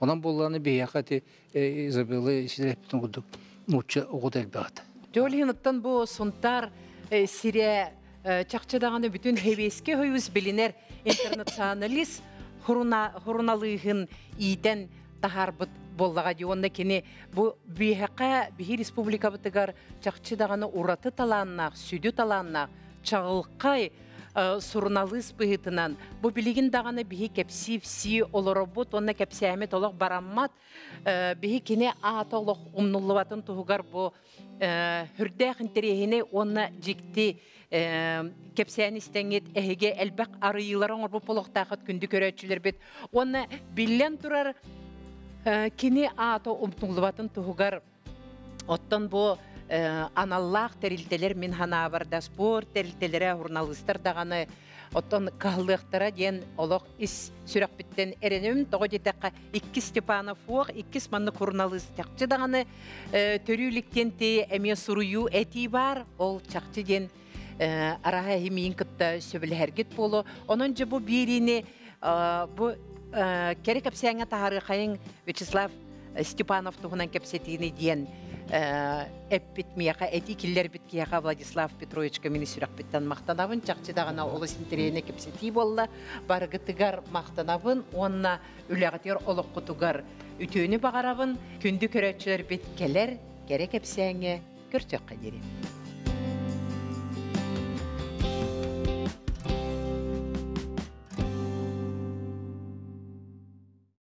F: Онан болланы бияқаты Изабелла Сидрептен гудук нуча огод элбагат.
A: Жолхинаттан бу сунтар Сирия чакчадаганы бүтүн хебеске хөйүз билинер интернационалист хуруналыгын иден тахарбыт боллага дионна кини бу бияқа бихи республика бытыгар чакчадаганы ураты таланнак, сүдү таланнак, чагылкай сурналыс быгытынан бу билигин даганы бихи кепси олоробут онна кепсәмет олох бараммат бихи кини атолох умнуллубатын тугар бу хүрдәх интерехине онна жикти кепсәни стеңет эһеге элбак арыйларын орбу полохтахат күндү көрөчүлөр бит онна биллен турар кини ато умнуллубатын тугар оттон бу аналлах терилтелер min ханабарда спорт терилтелере журналисттер даганы оттон калдыктара ден олох ис сүрөк биттен эренем того жетекка 2 Степанов ок 2 манны журналист чакчы даганы төрүлүктен те эме суруу эти бар ол чакчы ден арага химин кытта сөбүлһәргит болу онун же бу бирине бу керек апсаңа тахары кайын Вячеслав Степанов тугунан кепсетини ден эппит мияка эти киллер бит кияка Владислав Петрович мени сүрөк биттен мактанабын чакчыдагана олус интерене кепсети болла баргытыгар мактанабын онна үлөгатер олоккутугар үтөөнү багарабын күндү көрөчүлөр бит келер керек эпсеңе көрчөк кадери